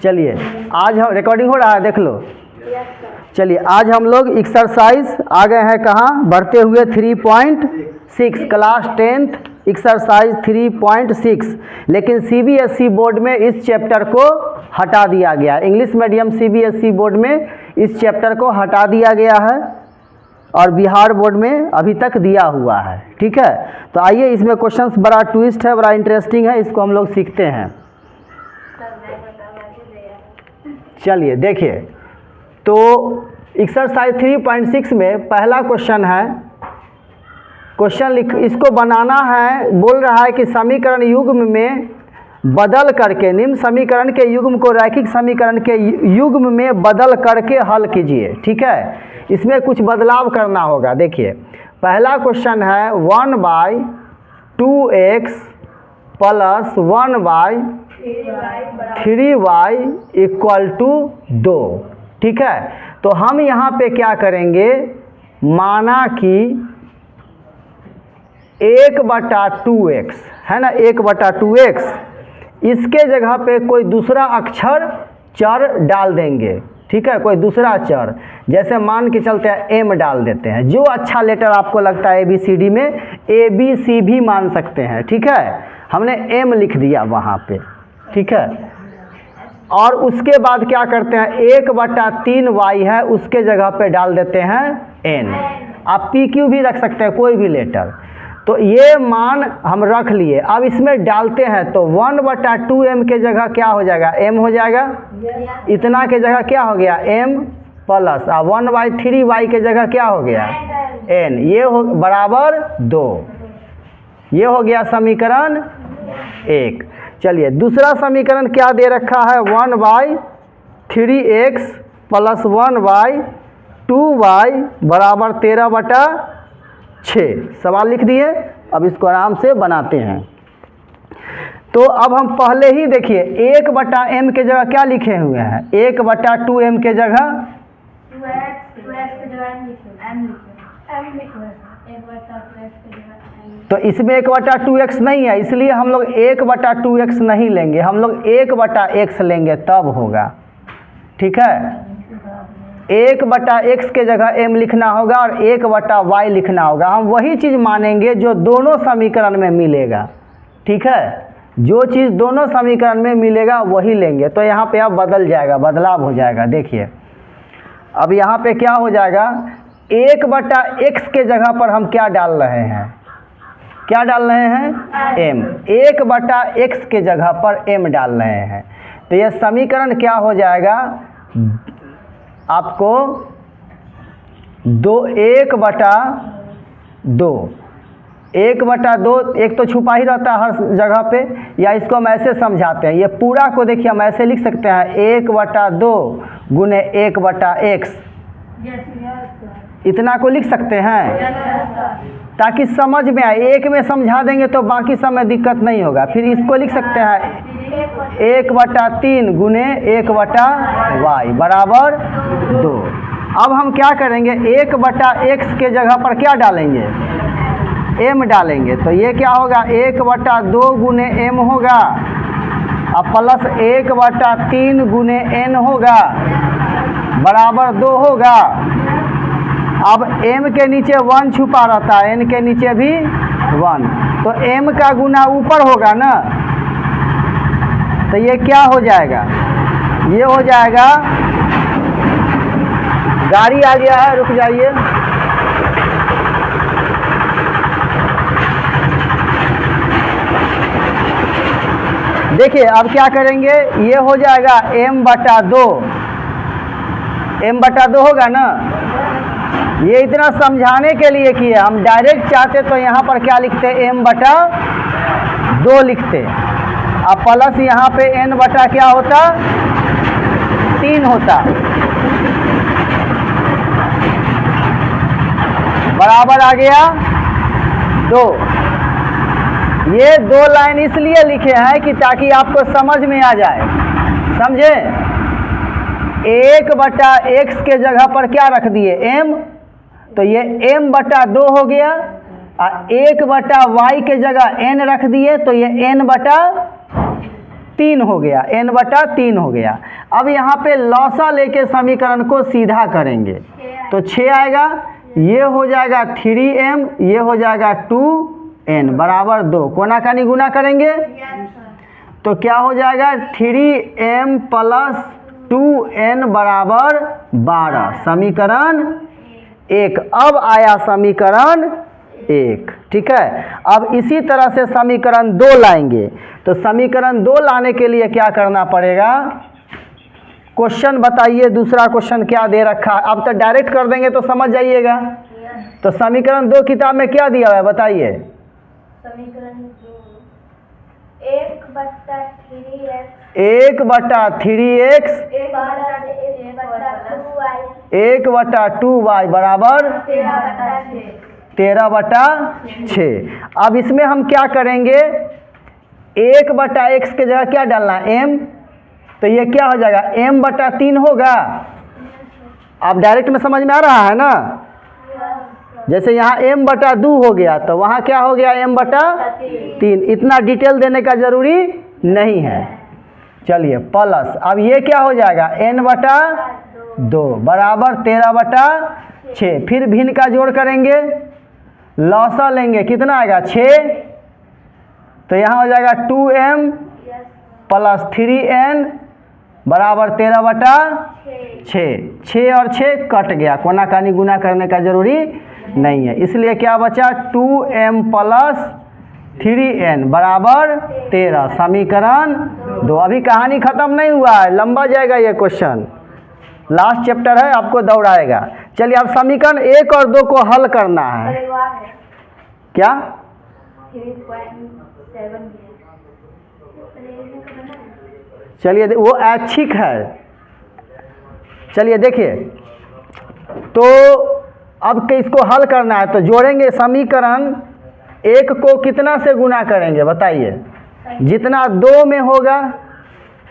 चलिए आज हम रिकॉर्डिंग हो रहा है, देख लो। चलिए आज हम लोग एक्सरसाइज आ गए हैं कहाँ, बढ़ते हुए 3.6 क्लास 10th एक्सरसाइज 3.6। लेकिन सीबीएसई बोर्ड में इस चैप्टर को हटा दिया गया। इंग्लिश मीडियम सीबीएसई बोर्ड में इस चैप्टर को हटा दिया गया है और बिहार बोर्ड में अभी तक दिया हुआ है। ठीक है, तो आइए इसमें क्वेश्चंस बड़ा ट्विस्ट है, बड़ा इंटरेस्टिंग है, इसको हम लोग सीखते हैं। चलिए देखिए, तो एक्सरसाइज 3.6 में पहला क्वेश्चन है, इसको बनाना है। बोल रहा है कि समीकरण युग्म में बदल करके, निम्न समीकरण के युग्म को रैखिक समीकरण के युग्म में बदल करके हल कीजिए। ठीक है, इसमें कुछ बदलाव करना होगा। देखिए पहला क्वेश्चन है 1/2x plus 1/3y equal to 2। ठीक है, तो हम यहाँ पे क्या करेंगे, माना कि 1/2x है ना, 1/2x, इसके जगह पे कोई दूसरा अक्षर चर डाल देंगे। ठीक है, कोई दूसरा चर, जैसे मान के चलते हैं m डाल देते हैं। जो अच्छा लेटर आपको लगता है ABCD में, ABC भी मान सकते हैं। ठीक है, हमने m लिख दिया वहाँ पे। ठीक है, और उसके बाद क्या करते हैं, 1/3y है, उसके जगह पे डाल देते हैं n। आप PQ भी रख सकते हैं, कोई भी लेटर। तो ये मान हम रख लिए। अब इसमें डालते हैं तो 1/2m के जगह क्या हो जाएगा, m हो जाएगा। इतना के जगह क्या हो गया, m प्लस 1/3y के जगह क्या हो गया, n। ये हो बराबर 2। ये हो गया समीकरण 1। चलिए दूसरा समीकरण क्या दे रखा है, 1/3x प्लस 1/2y बराबर 13/6। सवाल लिख दिए, अब इसको आराम से बनाते हैं। तो अब हम पहले ही देखिए 1/m के जगह क्या लिखे हुए हैं, 1/2m के जगह तो इसमें 1/2x नहीं है, इसलिए हम लोग 1/2x नहीं लेंगे, हम लोग 1/x लेंगे, तब होगा। ठीक है, 1/x के जगह m लिखना होगा और 1/y लिखना होगा। हम वही चीज़ मानेंगे जो दोनों समीकरण में मिलेगा। ठीक है, जो चीज़ दोनों समीकरण में मिलेगा वही लेंगे। तो यहाँ पे अब बदल जाएगा, बदलाव हो जाएगा। देखिए अब यहाँ पे क्या हो जाएगा, 1/x के जगह पर हम क्या डाल रहे हैं, क्या डाल रहे हैं, m। 1/x के जगह पर m डाल रहे हैं। तो यह समीकरण क्या हो जाएगा, आपको 1/2 एक तो छुपा ही रहता है हर जगह पे, या इसको हम ऐसे समझाते हैं। ये पूरा को देखिए हम ऐसे लिख सकते हैं, 1/2 गुने 1/x। इतना को लिख सकते हैं ताकि समझ में आए। एक में समझा देंगे तो बाकी सब में दिक्कत नहीं होगा। फिर इसको लिख सकते हैं 1/3 गुने 1/y बराबर 2। अब हम क्या करेंगे, 1/x के जगह पर क्या डालेंगे, m डालेंगे। तो ये क्या होगा, 1/2 गुने m होगा और प्लस 1/3 गुने n होगा बराबर 2 होगा। अब m के नीचे 1 छुपा रहता है, n के नीचे भी 1, तो m का गुना ऊपर होगा ना। तो ये क्या हो जाएगा, ये हो जाएगा, गाड़ी आ गया है, रुक जाइए। देखिए अब क्या करेंगे, ये हो जाएगा m/2 होगा ना। ये इतना समझाने के लिए किए, हम डायरेक्ट चाहते तो यहाँ पर क्या लिखते, m/2 लिखते। अब प्लस यहाँ पे n बटा क्या होता, 3 होता, बराबर आ गया 2। ये 2 लाइन इसलिए लिखे हैं कि ताकि आपको समझ में आ जाए, समझे। 1/x के जगह पर क्या रख दिए, m, तो ये m/2 हो गया। और 1/y के जगह n रख दिए, तो ये n/2 3 हो गया, n/3 हो गया। अब यहाँ पे लौसा लेके समीकरण को सीधा करेंगे तो 6 आएगा, ये हो जाएगा 3m, ये हो जाएगा 2n बराबर 2। कोना कानी गुना करेंगे तो क्या हो जाएगा 3m प्लस 2n बराबर 12, समीकरण 1। अब आया समीकरण 1, ठीक है। अब इसी तरह से समीकरण 2 लाएंगे तो समीकरण 2 लाने के लिए क्या करना पड़ेगा, क्वेश्चन बताइए, दूसरा क्वेश्चन क्या दे रखा है। अब तो डायरेक्ट कर देंगे तो समझ जाइएगा। तो समीकरण 2 किताब में क्या दिया हुआ है बताइए। समीकरण 2 1/3x 1/2y बराबर 13/6। अब इसमें हम क्या करेंगे, 1/x के जगह क्या डालना m, तो ये क्या हो जाएगा m/3 होगा। अब डायरेक्ट में समझ में आ रहा है ना। जैसे यहाँ m/2 हो गया तो वहाँ क्या हो गया m/3। इतना डिटेल देने का जरूरी नहीं है। चलिए प्लस, अब ये क्या हो जाएगा n/2 बराबर 13/6। फिर भिन्न का जोड़ करेंगे, लौसा लेंगे, कितना आएगा 6, तो यहाँ हो जाएगा 2m प्लस 3n बराबर 13/6। 6 और 6 कट गया, कोना कानी गुना करने का जरूरी नहीं है, इसलिए क्या बचा 2m प्लस 3n बराबर 13, समीकरण 2। अभी कहानी खत्म नहीं हुआ है, लंबा जाएगा ये क्वेश्चन, लास्ट चैप्टर है, आपको दौड़ाएगा। चलिए अब समीकरण 1 और 2 को हल करना है। क्या 3.7 चलिए वो ऐच्छिक है। चलिए देखिए, तो अब इसको हल करना है तो जोड़ेंगे समीकरण 1 को कितना से गुना करेंगे बताइए, जितना 2 में होगा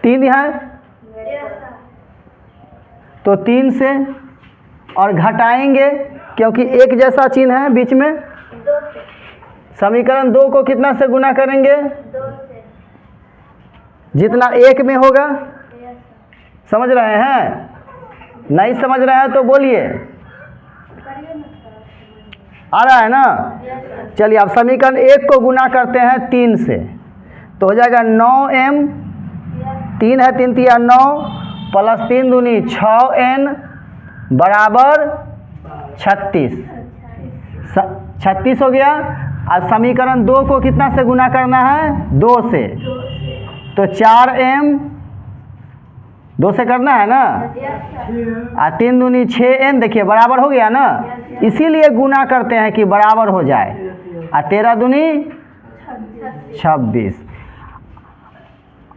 3 है तो 3 से, और घटाएंगे क्योंकि एक जैसा चिन्ह है बीच में। समीकरण 2 को कितना से गुना करेंगे, 2 से, जितना 1 में होगा। समझ रहे हैं, नहीं समझ रहे हैं तो बोलिए, आ रहा है ना। चलिए अब समीकरण 1 को गुना करते हैं 3 से तो हो जाएगा 9m, 3 है 3 तिया 9 प्लस 3 दूनी 6n बराबर 36 हो गया। अब समीकरण 2 को कितना से गुना करना है 2 से, तो 4m 2 से करना है ना, 3 दूनी 6n, देखिए बराबर हो गया ना, इसीलिए गुना करते हैं कि बराबर हो जाए। 13 दूनी 26।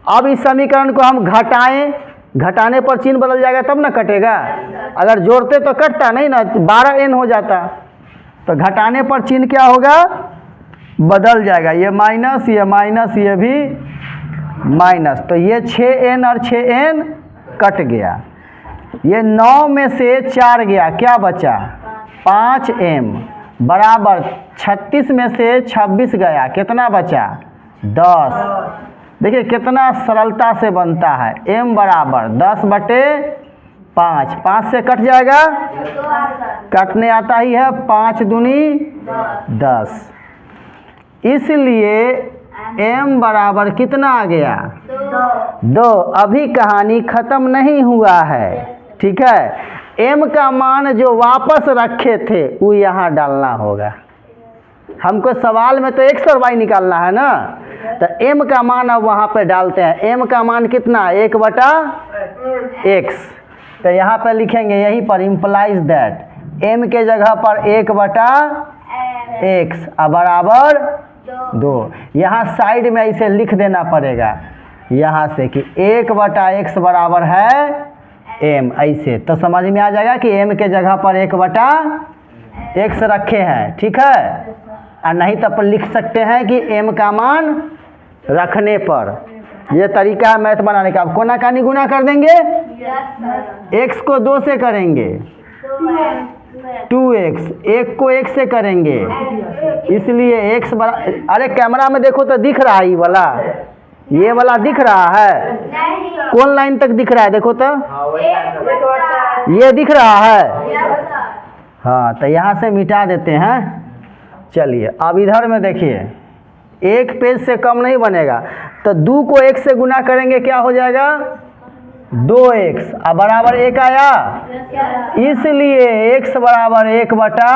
अब इस समीकरण को हम घटाएं, घटाने पर चिन्ह बदल जाएगा तब ना कटेगा, अगर जोड़ते तो कटता नहीं ना, 12n हो जाता, तो घटाने पर चिन्ह क्या होगा बदल जाएगा, ये माइनस, ये माइनस, ये भी माइनस, तो ये 6n और 6n कट गया। ये 9 में से 4 गया, क्या बचा 5m बराबर 36 में से 26 गया, कितना बचा 10। देखिए कितना सरलता से बनता है, m बराबर 10/5, 5 से कट जाएगा, कटने आता ही है, 5 दूनी 10, इसलिए m बराबर कितना आ गया 2। अभी कहानी खत्म नहीं हुआ है, ठीक है। m का मान जो वापस रखे थे वो यहाँ डालना होगा, हमको सवाल में तो x और y निकालना है ना, तो m का मान अब वहाँ पे डालते हैं। m का मान कितना 1/x, तो यहाँ पे लिखेंगे यहीं पर इम्प्लाइज दैट m के जगह पर 1/x बराबर 2। यहाँ साइड में इसे लिख देना पड़ेगा यहाँ से कि 1/x बराबर है m, ऐसे तो समझ में आ जाएगा कि m के जगह पर 1/x रखे हैं, ठीक है। और नहीं तो अपन लिख सकते हैं कि m का मान रखने पर, ये तरीका है मैथ बनाने का। अब कोना कानी गुना कर देंगे, x को 2 से करेंगे 2x, 1 को 1 से करेंगे, इसलिए x बराबर, अरे कैमरा में देखो तो दिख रहा है ये वाला, ये वाला दिख रहा है? नहीं कौन लाइन तक दिख रहा है देखो तो? एक बटा ये दिख रहा है? Yes sir. हाँ, तो यहाँ से मिटा देते हैं। चलिए अब इधर में देखिए, एक पेज से कम नहीं बनेगा, तो 2 को 1 से गुना करेंगे क्या हो जाएगा? 2x अब बराबर 1 आया, इसलिए x बराबर 1 बटा,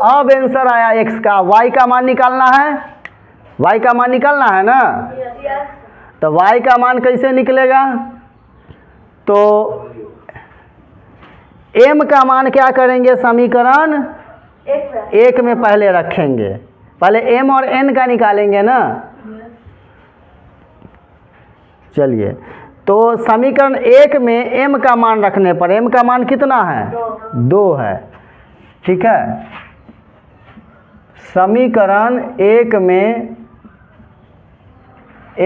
अब आंसर आया x का। y का मान निकालना है, y का मान निकालना है ना? यस तो y का मान कैसे निकलेगा? तो m का मान क्या करेंगे? समीकरण एक 1 में पहले रखेंगे, पहले m और n का निकालेंगे ना। चलिए, तो समीकरण 1 में m का मान रखने पर m का मान कितना है? 2 है। ठीक है, समीकरण 1 में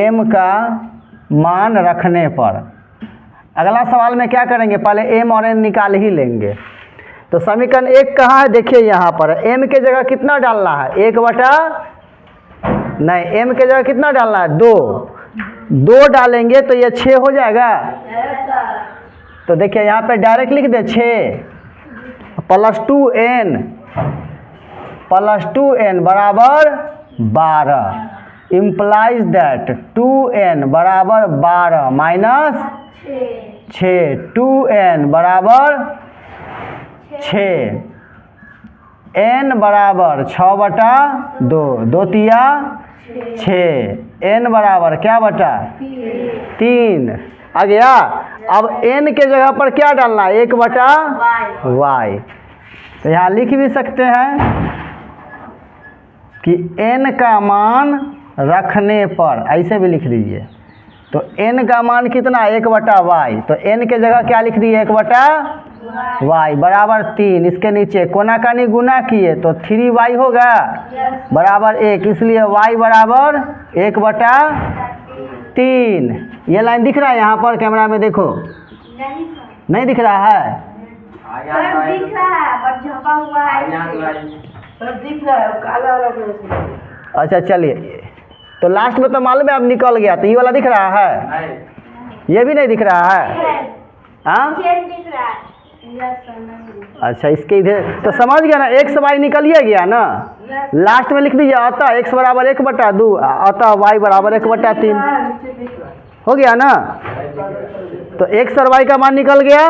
m का मान रखने पर अगला सवाल में क्या करेंगे? पहले m और n निकाल ही लेंगे। तो समीकरण 1 कहाँ है? देखिए यहाँ पर m के जगह कितना डालना है? 1 बटा, नहीं, m के जगह कितना डालना है? 2 डालेंगे तो ये 6 हो जाएगा। तो देखिए यहाँ पे डायरेक्ट लिख दे 6 प्लस 2n बराबर 12, इम्प्लाइज दैट 2n बराबर 12 माइनस 6, 2n बराबर 6, n बराबर 6 बटा 2, 2 तिया 6, n बराबर क्या बटा 3 आ गया। अब n के जगह पर क्या डालना है? 1 बटा y। तो यहाँ लिख भी सकते हैं कि n का मान रखने पर, ऐसे भी लिख दीजिए। तो n का मान कितना? 1 बटा y। तो n के जगह क्या लिख दिए? 1 बटा y बराबर 3। इसके नीचे कोना कानी गुना किए तो 3y होगा बराबर 1, इसलिए y बराबर 1 बटा 3। ये लाइन दिख रहा है यहाँ पर? कैमरा में देखो, नहीं सर, नहीं दिख रहा है? सर दिख रहा है पर झपा हुआ है। सब दिख रहा है काला वाला कलर। अच्छा चलिए, तो लास्ट में तो मालूम है अब निकल गया, तो ये वाला दिख रहा है? ये भी नहीं दिख रहा है? हाँ, चेन दिख रहा है। यस सर, नहीं। अच्छा, इसके इधर तो समझ गया ना, x y निकलिए गया ना। लास्ट में लिख दीजिए अतः x बराबर 1 बटा 2, अतः y बराबर 1 बटा 3 नीचे दिख रहा है। हो गया ना। तो x और y का मान निकल गया।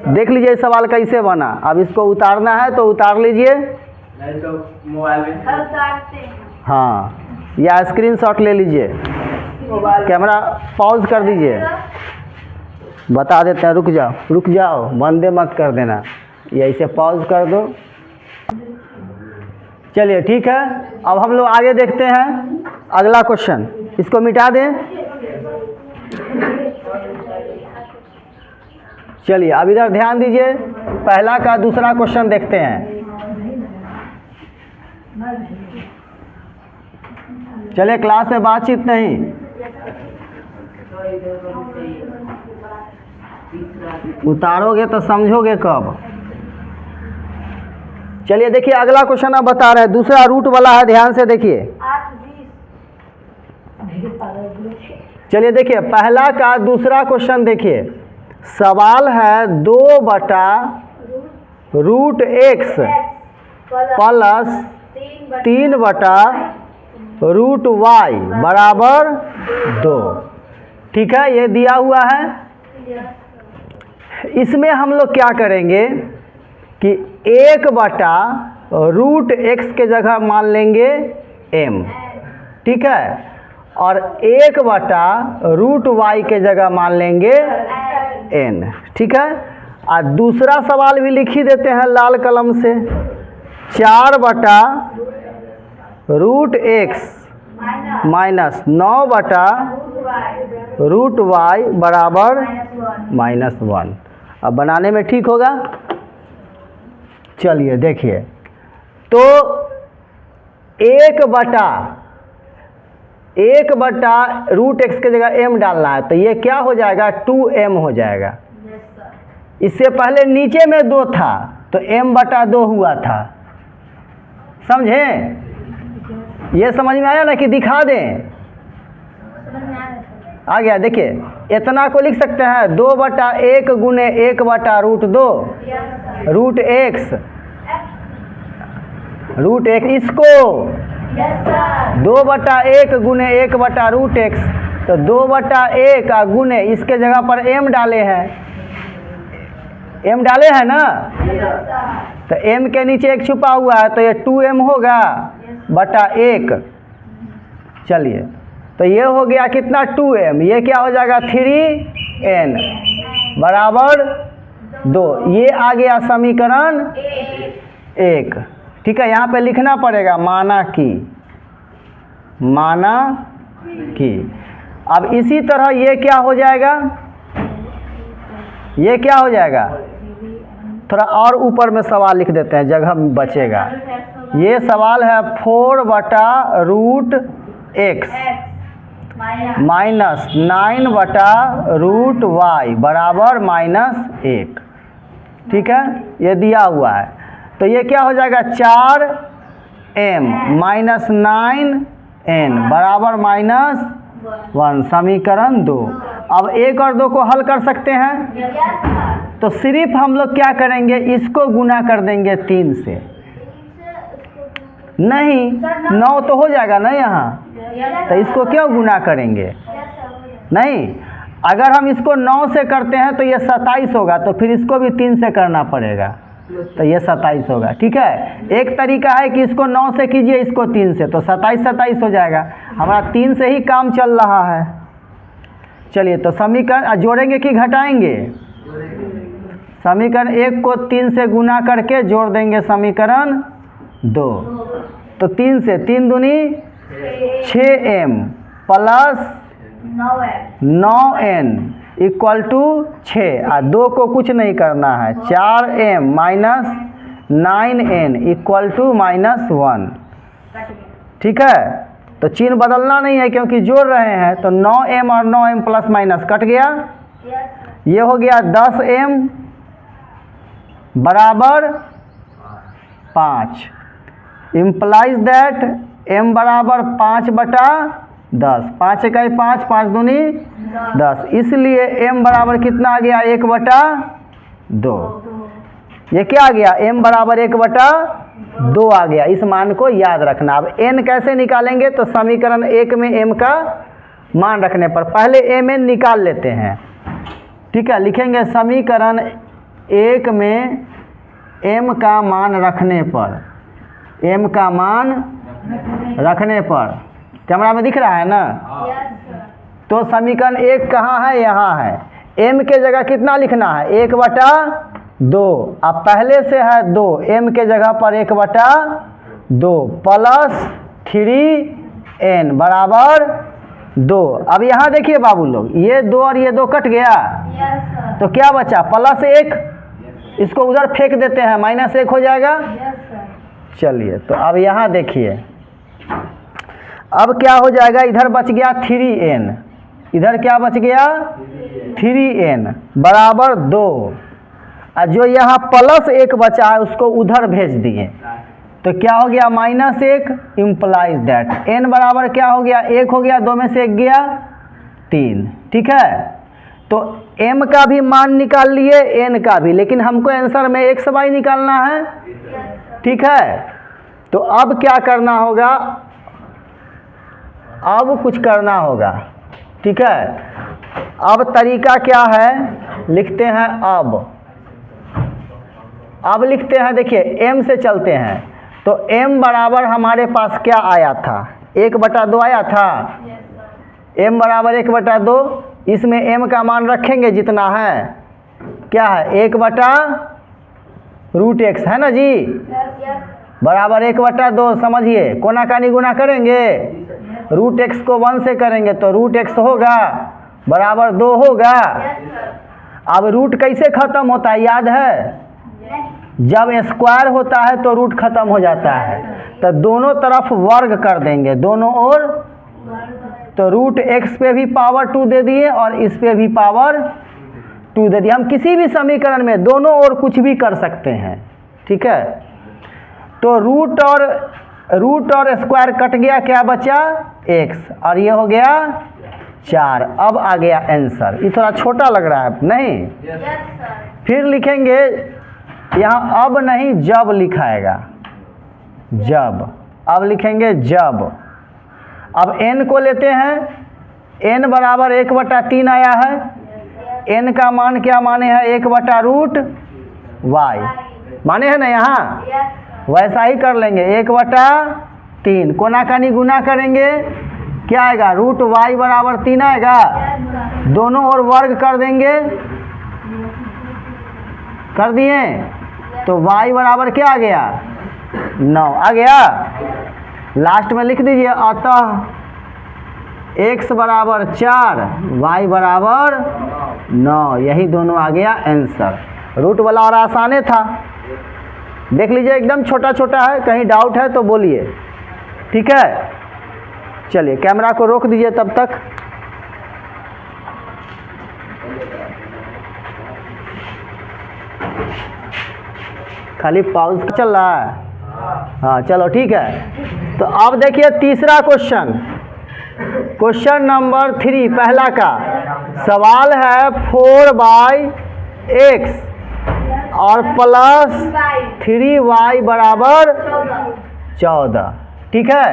देख लीजिए सवाल कैसे बना। अब इसको उतारना है तो उतार लीजिए, नहीं तो मोबाइल में अब उतारते हैं। हाँ, या स्क्रीनशॉट ले लीजिए, मोबाइल कैमरा पॉज कर दीजिए। बता देते हैं, रुक जाओ, बंदे मत कर देना, ये ऐसे पॉज कर दो। चलिए ठीक है, अब हम लोग आगे देखते हैं अगला क्वेश्चन। इसको मिटा दें। चलिए अब इधर ध्यान दीजिए, पहला का दूसरा क्वेश्चन देखते हैं। चलिए, क्लास में बातचीत नहीं, उतारोगे तो समझोगे कब। चलिए देखिए अगला क्वेश्चन अब बता रहे हैं, दूसरा रूट वाला है, ध्यान से देखिए। 8 चलिए देखिए पहला का दूसरा क्वेश्चन देखिए, सवाल है 2 बटा रूट एक्स प्लस 3 बटा रूट वाई बराबर 2। ठीक है, ये दिया हुआ है। इसमें हम लोग क्या करेंगे कि 1 बटा रूट एक्स के जगह मान लेंगे m, ठीक है, और 1 बटा रूट वाई के जगह मान लेंगे n, ठीक है। और दूसरा सवाल भी लिख ही देते हैं लाल कलम से, 4 बटा रूट एक्स माइनस 9 बटा रूट वाई बराबर -1। अब बनाने में ठीक होगा। चलिए देखिए, तो 1 बटा रूट एक्स के जगह m डालना है, तो ये क्या हो जाएगा? 2m हो जाएगा। इससे पहले नीचे में 2 था तो m बटा 2 हुआ था, समझे? ये समझ में आया ना कि दिखा दें? आ गया। देखिए इतना को लिख सकते हैं 2/1 गुने 1/√2 रूट एक्स इसको 2/1 गुने 1/√x, तो 2/1 गुने इसके जगह पर m डाले हैं, m डाले हैं ना, तो m के नीचे एक छुपा हुआ है तो ये 2m होगा बटा 1। चलिए तो ये हो गया कितना 2m, ये क्या हो जाएगा 3n बराबर 2। ये आ गया समीकरण 1। ठीक है, यहाँ पे लिखना पड़ेगा माना कि। अब इसी तरह ये क्या हो जाएगा, ये क्या हो जाएगा, थोड़ा और ऊपर में सवाल लिख देते हैं, जगह बचेगा। ये सवाल है 4/√x माइनस 9/√y बराबर -1। ठीक है, ये दिया हुआ है, तो ये क्या हो जाएगा 4m माइनस 9n बराबर -1, समीकरण 2। अब 1 और 2 को हल कर सकते हैं, तो सिर्फ हम लोग क्या करेंगे, इसको गुना कर देंगे 3 से। नहीं 9 तो हो जाएगा ना यहाँ, तो इसको क्यों गुना करेंगे, नहीं। अगर हम इसको 9 से करते हैं तो ये 27 होगा, तो फिर इसको भी 3 से करना पड़ेगा, तो ये 27 होगा। ठीक है, एक तरीका है कि इसको 9 से कीजिए, इसको 3 से, तो 27 हो जाएगा। हमारा 3 से ही काम चल रहा है। चलिए तो समीकरण जोड़ेंगे कि घटाएंगे, समीकरण 1 को 3 से गुना करके जोड़ देंगे समीकरण 2। तो 3 से 3 दूनी 6m plus 9n equal to 6, और 2 को कुछ नहीं करना है, 4m minus 9n equal to -1। ठीक है, तो चिन्ह बदलना नहीं है क्योंकि जोड़ रहे हैं, तो 9m और 9m प्लस माइनस कट गया। ये हो गया 10m बराबर 5, इम्प्लाइज दैट m बराबर 5/10, 5 इकाई 5, 5 दूनी 10, इसलिए m बराबर कितना आ गया 1/2। ये क्या आ गया, m बराबर 1/2 आ गया। इस मान को याद रखना। अब n कैसे निकालेंगे, तो समीकरण 1 में m का मान रखने पर पहले mn निकाल लेते हैं। ठीक है, लिखेंगे समीकरण 1 में m का मान रखने पर, m का मान रखने पर, कैमरा में दिख रहा है ना, तो समीकरण 1 कहाँ है, यहाँ है। m के जगह कितना लिखना है 1/2, अब पहले से है 2, m के जगह पर 1/2 प्लस 3n बराबर 2। अब यहाँ देखिए बाबू लोग, ये 2 और ये 2 कट गया, तो क्या बचा +1, इसको उधर फेंक देते हैं, -1 हो जाएगा। चलिए तो अब यहाँ देखिए, अब क्या हो जाएगा, इधर बच गया 3n, इधर क्या बच गया 3n बराबर 2, और जो यहाँ +1 बचा है उसको उधर भेज दिए, तो क्या हो गया -1, इम्प्लाइज दैट n बराबर क्या हो गया 1 हो गया, 2 में से 1 गया 3। ठीक है, तो m का भी मान निकाल लिए, n का भी, लेकिन हमको आंसर में xy निकालना है। ठीक है, तो अब क्या करना होगा, अब कुछ करना होगा। ठीक है, अब तरीका क्या है, लिखते हैं अब लिखते हैं। देखिए m से चलते हैं, तो m बराबर हमारे पास क्या आया था 1/2 आया था, m बराबर 1/2, इसमें m का मान रखेंगे जितना है, क्या है 1/√x है ना जी, बराबर 1/2। समझिए कोना कानी गुना करेंगे, √x को 1 से करेंगे तो √x होगा बराबर 2 होगा। अब रूट कैसे खत्म होता है याद है, जब स्क्वायर होता है तो रूट खत्म हो जाता है, तो दोनों तरफ वर्ग कर देंगे, दोनों ओर, तो √x पे भी पावर 2 दे दिए और इस पे भी पावर 2 दे दिए। हम किसी भी समीकरण में दोनों ओर कुछ भी कर सकते हैं। ठीक है, तो रूट और स्क्वायर कट गया, क्या बचा x, और ये हो गया 4। अब आ गया आंसर। ये थोड़ा छोटा लग रहा है नहीं? Yes sir. फिर लिखेंगे यहाँ अब नहीं जब लिखाएगा, जब। अब लिखेंगे जब। अब n को लेते हैं, n बराबर 1/3 आया है। n का मान क्या माने हैं? 1/√y माने हैं ना यहाँ? यस वैसा ही कर लेंगे, 1/3 कोना कानी गुना करेंगे, क्या आएगा? √y बराबर 3 आएगा। सर। दोनों ओर वर्ग कर देंगे, कर दिए तो y बराबर क्या आ गया? 9 आ गया। लास्ट में लिख दीजिए अतः x बराबर 4 y बराबर 9। यही दोनों आ गया आंसर। रूट वाला और आसाने था, देख लीजिए एकदम छोटा छोटा है। कहीं डाउट है तो बोलिए, ठीक है? चलिए कैमरा को रोक दीजिए तब तक। खाली पॉज चल रहा है? हाँ चलो ठीक है। तो अब देखिए तीसरा क्वेश्चन, क्वेश्चन नंबर 3 पहला का सवाल है 4/x और प्लस 3y बराबर 14, ठीक है?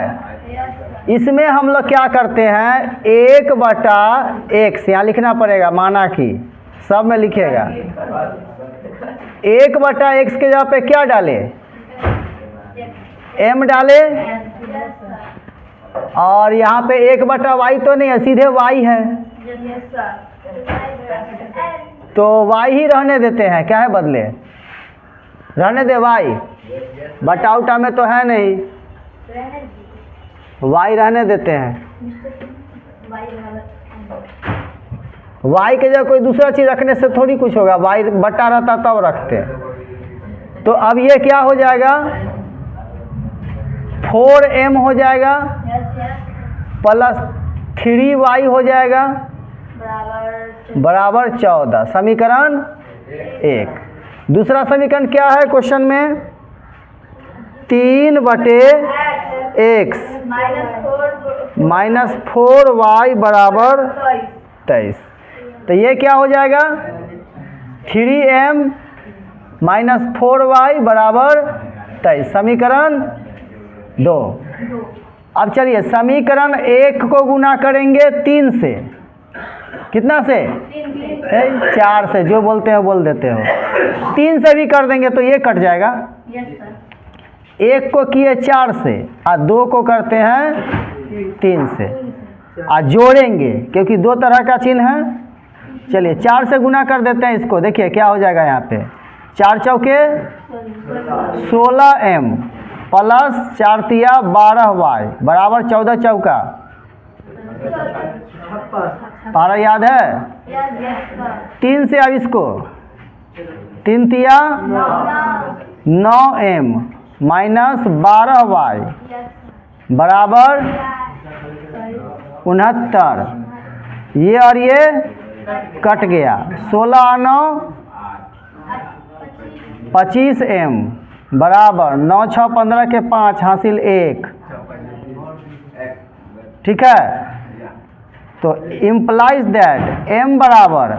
इसमें हम लोग क्या करते हैं? 1/x यहाँ लिखना पड़ेगा, माना कि सब में लिखेगा। 1/x के जगह पे क्या डाले? m डाले, और यहाँ पे 1/y तो नहीं है, सीधे y है, तो y ही रहने देते हैं। क्या है बदले? रहने दे y, बटा उटा में तो है नहीं, y रहने देते हैं। y के जगह कोई दूसरा चीज़ रखने से थोड़ी कुछ होगा, y बटा रहता तब रखते। तो अब ये क्या हो जाएगा? 4m हो जाएगा प्लस 3y हो जाएगा बराबर 14। समीकरण 1। दूसरा समीकरण क्या है क्वेश्चन में? 3/x माइनस 4y बराबर 23। तो ये क्या हो जाएगा? 3m माइनस 4y बराबर 23। समीकरण 2। अब चलिए समीकरण 1 को गुना करेंगे 3 से। कितना से? 4 से, जो बोलते हो बोल देते हो। 3 से भी कर देंगे तो ये कट जाएगा। 1 को किए 4 से और 2 को करते हैं 3 से, और जोड़ेंगे क्योंकि 2 तरह का चिन्ह है। चलिए 4 से गुना कर देते हैं इसको। देखिए क्या हो जाएगा यहाँ पे, 4 चौके 16m प्लस 4 तिया 12y बराबर 14 चौका 12 याद है? 3 से अब इसको 3 तिया 9m माइनस 12y बराबर 69। ये और ये कट गया, 16 और 9 25m बराबर 9 6 15 के 5 हासिल 1, ठीक है? तो इम्प्लाइज दैट m बराबर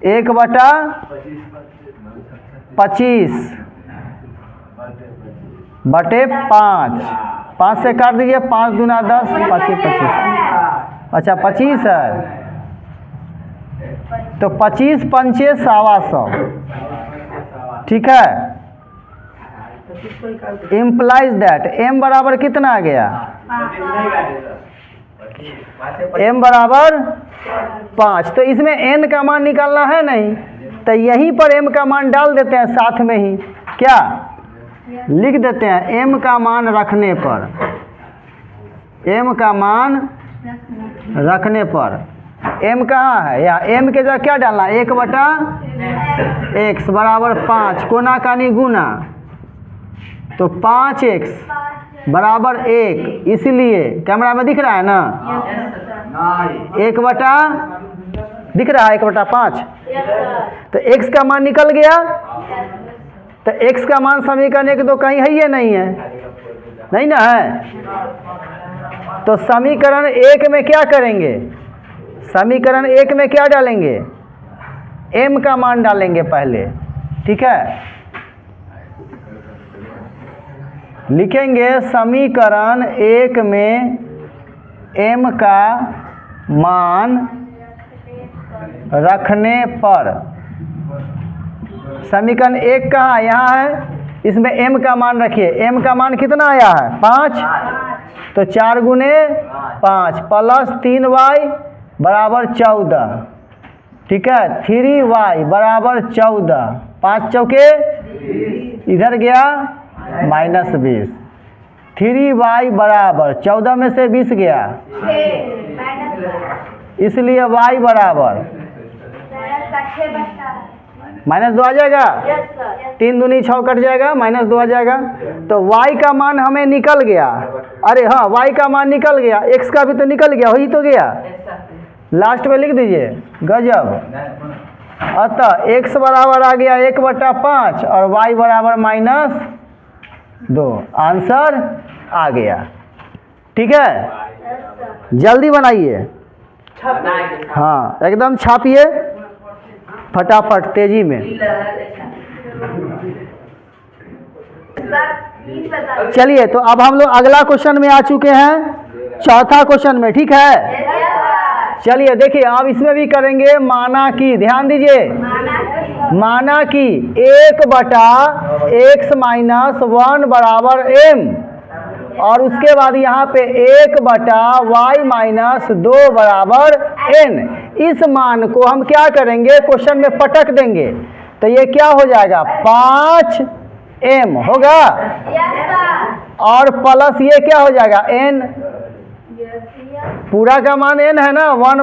1/25 बटे 5। 5 से काट दीजिए, 5 दूना 10, 25। अच्छा 25 है, तो 25 पंचे 125, ठीक है? इम्प्लाइज दैट m बराबर कितना आ गया? m बराबर 5। तो इसमें n का मान निकालना है नहीं, तो यहीं पर m का मान डाल देते हैं साथ में ही। क्या लिख देते हैं? m का मान रखने पर, m का मान रखने पर m कहाँ है? या m के जगह क्या डालना? 1/x बराबर 5 कोना कानी गुना, तो 5x बराबर 1। इसलिए कैमरा में दिख रहा है ना? 1 बटा दिख रहा है, 1/5। तो x का मान निकल गया। तो x का मान समीकरण 1 2 कहीं है, ये नहीं है, नहीं ना है? तो समीकरण 1 में क्या करेंगे, समीकरण 1 में क्या डालेंगे, m का मान डालेंगे पहले, ठीक है। लिखेंगे समीकरण 1 में m का मान रखने पर, समीकरण 1 कहाँ, यहाँ है, इसमें m का मान रखिए। m का मान कितना आया है, 5, तो 4 गुने 5 प्लस 3y बराबर 14, ठीक है। 3y बराबर 14, 5 चौके इधर गया -20, 3y बराबर 14 में से 20 गया, इसलिए y बराबर -2 आ जाएगा, 3 दूनी 6 कट जाएगा, -2 आ जाएगा। तो y का मान हमें निकल गया, अरे हाँ y का मान निकल गया, x का भी तो निकल गया, हो ही तो गया, लास्ट में लिख दीजिए, गजब। अतः x बराबर आ गया 1/5 और y बराबर -2, आंसर आ गया, ठीक है। जल्दी बनाइए, हाँ एकदम छापिए फटाफट तेजी में। चलिए तो अब हम लोग अगला क्वेश्चन में आ चुके हैं, चौथा क्वेश्चन में, ठीक है। चलिए देखिए अब इसमें भी करेंगे माना कि, ध्यान दीजिए, माना कि 1/x - 1 बराबर m, और उसके बाद यहाँ पे 1/y - 2 बराबर n, इस मान को हम क्या करेंगे, क्वेश्चन में पटक देंगे, तो ये क्या हो जाएगा, 5m होगा, और प्लस ये क्या हो जाएगा, n, पूरा का मान n है ना, 1/,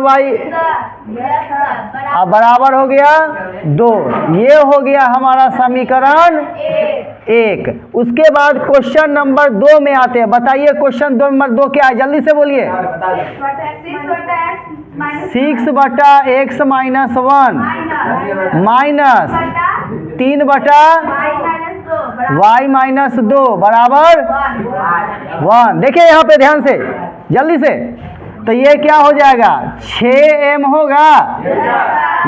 अब बराबर हो गया 2, ये हो गया हमारा समीकरण 1। उसके बाद क्वेश्चन नंबर 2 में आते हैं, बताइए क्वेश्चन नंबर 2 क्या है, जल्दी से बोलिए। 6/x - 1 माइनस 3/y - 2 बराबर 1। देखिए यहाँ पे ध्यान से, जल्दी से, तो ये क्या हो जाएगा, 6m होगा,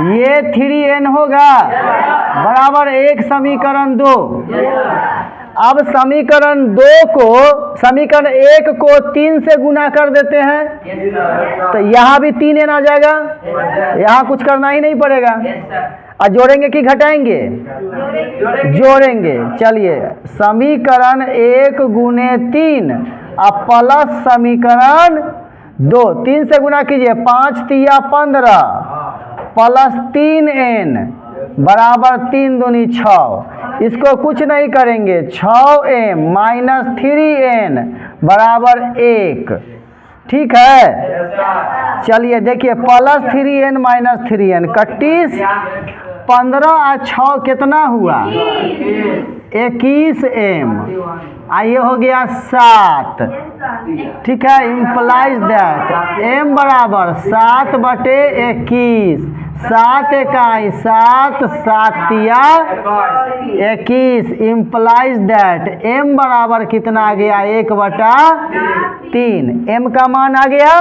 ये 3n होगा, बराबर 1 समीकरण 2। अब समीकरण 2 को, समीकरण 1 को 3 से गुना कर देते हैं, तो यहाँ भी 3n आ जाएगा, यहाँ कुछ करना ही नहीं पड़ेगा। और जोड़ेंगे कि घटाएंगे, जोड़ेंगे। चलिए समीकरण 1 गुने 3 अब प्लस समीकरण 2, 3 से गुना कीजिए, 5 तिया 15 प्लस 3n बराबर 3 दूनी 6, इसको कुछ नहीं करेंगे, 6m - 3n बराबर 1, ठीक है। चलिए देखिए, प्लस 3n - 3n 31, 15 और 6 कितना हुआ, 21m, आइए हो गया 7, ठीक है। इम्प्लाइज दैट m बराबर 7/21, 7 इकाई 7, 7 तिया 21, इम्प्लाइज दैट m बराबर कितना आ गया, 1/3, m का मान आ गया।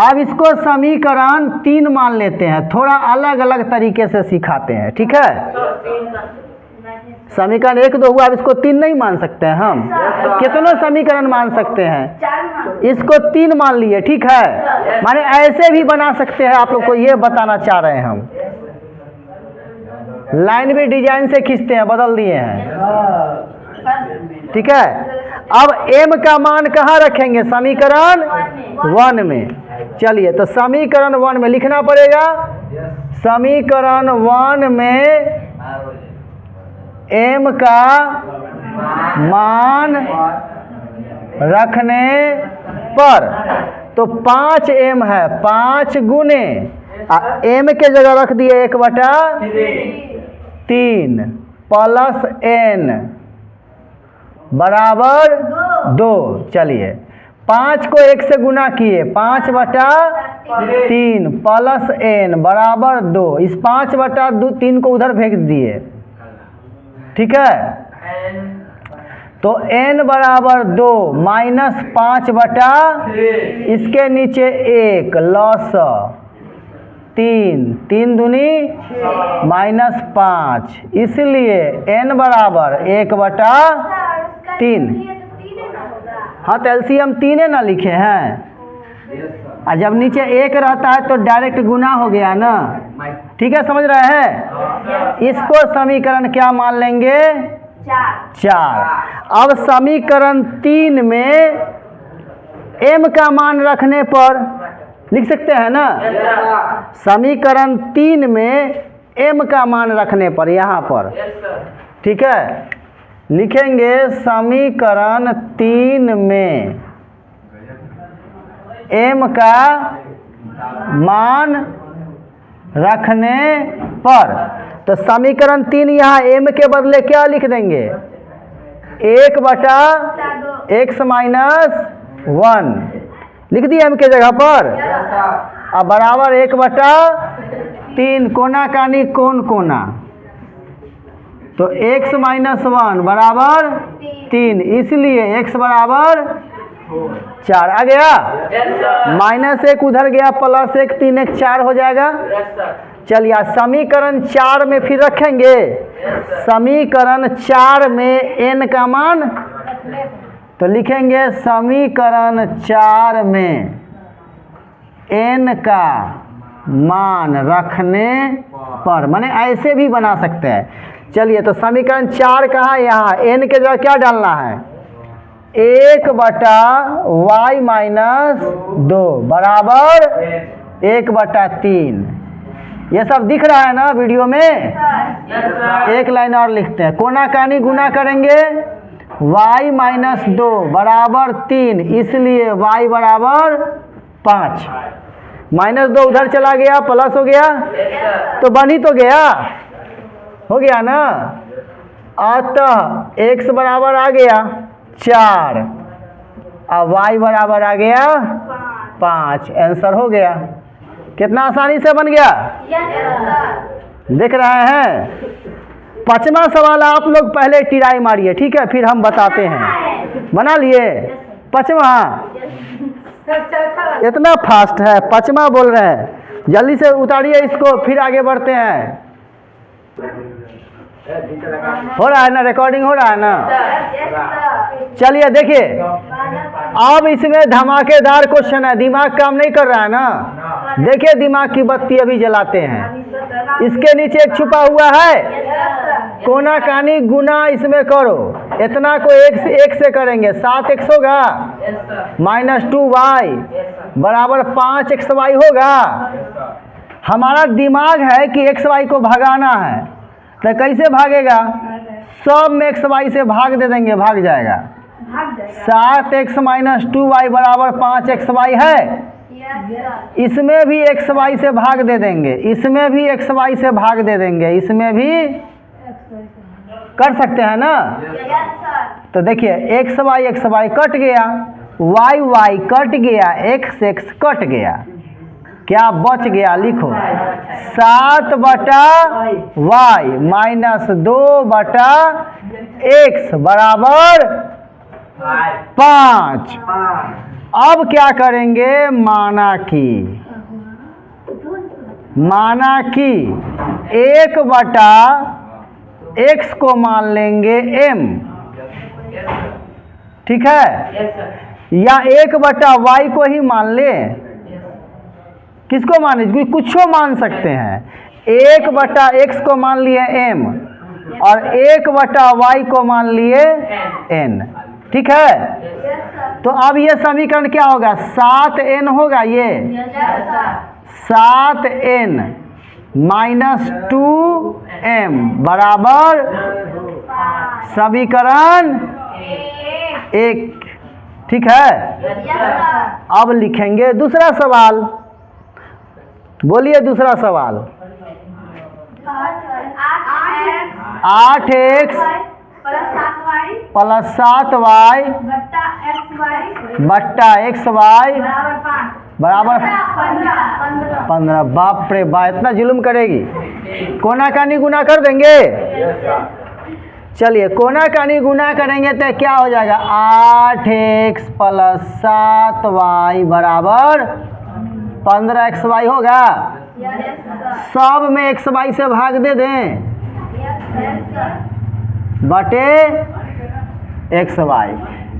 अब इसको समीकरण 3 मान लेते हैं, थोड़ा अलग अलग तरीके से सिखाते हैं, ठीक है। समीकरण 1 2 हुआ, अब इसको 3 नहीं मान सकते हैं हम, कितनों समीकरण मान सकते हैं, इसको 3 मान लिए, ठीक है। माने ऐसे भी बना सकते हैं, आप लोग को ये बताना चाह रहे हैं हम, लाइन भी डिजाइन से खींचते हैं, बदल दिए हैं, ठीक है। अब m का मान कहाँ रखेंगे, समीकरण 1 में। चलिए तो समीकरण 1 में लिखना पड़ेगा, समीकरण 1 में m का मान रखने पर, तो 5m है, 5 गुने m के जगह रख दिए 1/3 प्लस n बराबर 2। चलिए 5 को 1 से गुना किए, 5/3 प्लस n बराबर 2, इस 5/3 को उधर फेंक दिए, ठीक है। तो n बराबर 2 माइनस 5 बटा इसके नीचे 1 लॉस 3 3 दूनी माइनस 5, इसलिए n बराबर 1 बटा 3। हाँ तो एलसीएम 3 ना लिखे हैं, और जब नीचे 1 रहता है तो डायरेक्ट गुना हो गया ना। ठीक है, समझ रहे हैं। इसको समीकरण क्या मान लेंगे? 4। अब समीकरण 3 में m का मान रखने पर लिख सकते हैं ना। समीकरण 3 में m का मान रखने पर यहाँ पर, ठीक है, लिखेंगे समीकरण 3 में m का मान रखने पर, तो समीकरण 3 यहाँ m के बदले क्या लिख देंगे? 1 बटा x माइनस 1 लिख दिया m के जगह पर। अब बराबर 1 बटा 3, कोना कानी कौन कोना, तो x माइनस 1 बराबर 3, इसलिए x बराबर 4 आ गया। माइनस 1 उधर गया, प्लस 1 3 1 4 हो जाएगा। चलिए समीकरण 4 में फिर रखेंगे। समीकरण 4 में n का मान, तो लिखेंगे समीकरण 4 में n का मान रखने पर, माने ऐसे भी बना सकते हैं। चलिए तो समीकरण 4 कहाँ? यहाँ n के जगह क्या डालना है? 1 बटा y माइनस 2 बराबर 1 बटा 3। ये सब दिख रहा है ना वीडियो में? एक लाइन और लिखते हैं, कोना कानी गुना करेंगे, y माइनस 2 बराबर 3, इसलिए y बराबर 5। माइनस 2 उधर चला गया, प्लस हो गया, तो बन ही तो गया, हो गया ना। अतः x बराबर आ गया 4, अब y बराबर आ गया 5। आंसर हो गया। कितना आसानी से बन गया, देख रहे हैं। 5वां सवाल आप लोग पहले टिराई मारिए, ठीक है, फिर हम बताते हैं। बना लिए 5वां? इतना फास्ट है, 5वां बोल रहे हैं, जल्दी से उतारिए इसको, फिर आगे बढ़ते हैं। हो रहा है ना, रिकॉर्डिंग हो रहा है ना? चलिए देखिए, अब इसमें धमाकेदार क्वेश्चन है, दिमाग काम नहीं कर रहा है ना। देखिए दिमाग की बत्ती अभी जलाते हैं। इसके नीचे एक छुपा हुआ है, कोना कानी गुना इसमें करो, इतना को एक से करेंगे, 7x होगा माइनस 2y बराबर 5xy होगा। हमारा दिमाग है कि xy को भगाना है, तो कैसे भागेगा? सब में xy से भाग दे देंगे, भाग जाएगा। 7x माइनस 2y बराबर 5xy है, इसमें भी xy से भाग दे देंगे, इसमें भी xy से भाग दे देंगे, इसमें भी कर सकते हैं ना। तो देखिए xy कट गया, y कट गया, x कट गया, क्या बच गया? लिखो 7 बटा y माइनस 2 बटा x बराबर 5। अब क्या करेंगे? माना कि 1 बटा x को मान लेंगे m, ठीक है, या 1 बटा y को ही मान ले। किसको माने? कुछ मान सकते हैं। 1 बटा x को मान लिए m और 1 बटा y को मान लिए n, ठीक है। तो अब ये समीकरण क्या होगा? 7n होगा, ये 7n माइनस 2m बराबर समीकरण 1, ठीक है। अब लिखेंगे दूसरा सवाल, बोलिए दूसरा सवाल। 8x प्लस 7y बट्टा xy बराबर 15। बाप रे बाप, इतना जुल्म करेगी? कोना कानी गुना कर देंगे। चलिए कोना कानी गुना करेंगे तो क्या हो जाएगा 8x + 7y बराबर 15xy होगा। Yes sir. सब में xy से भाग दे दें यस सर। बटे xy।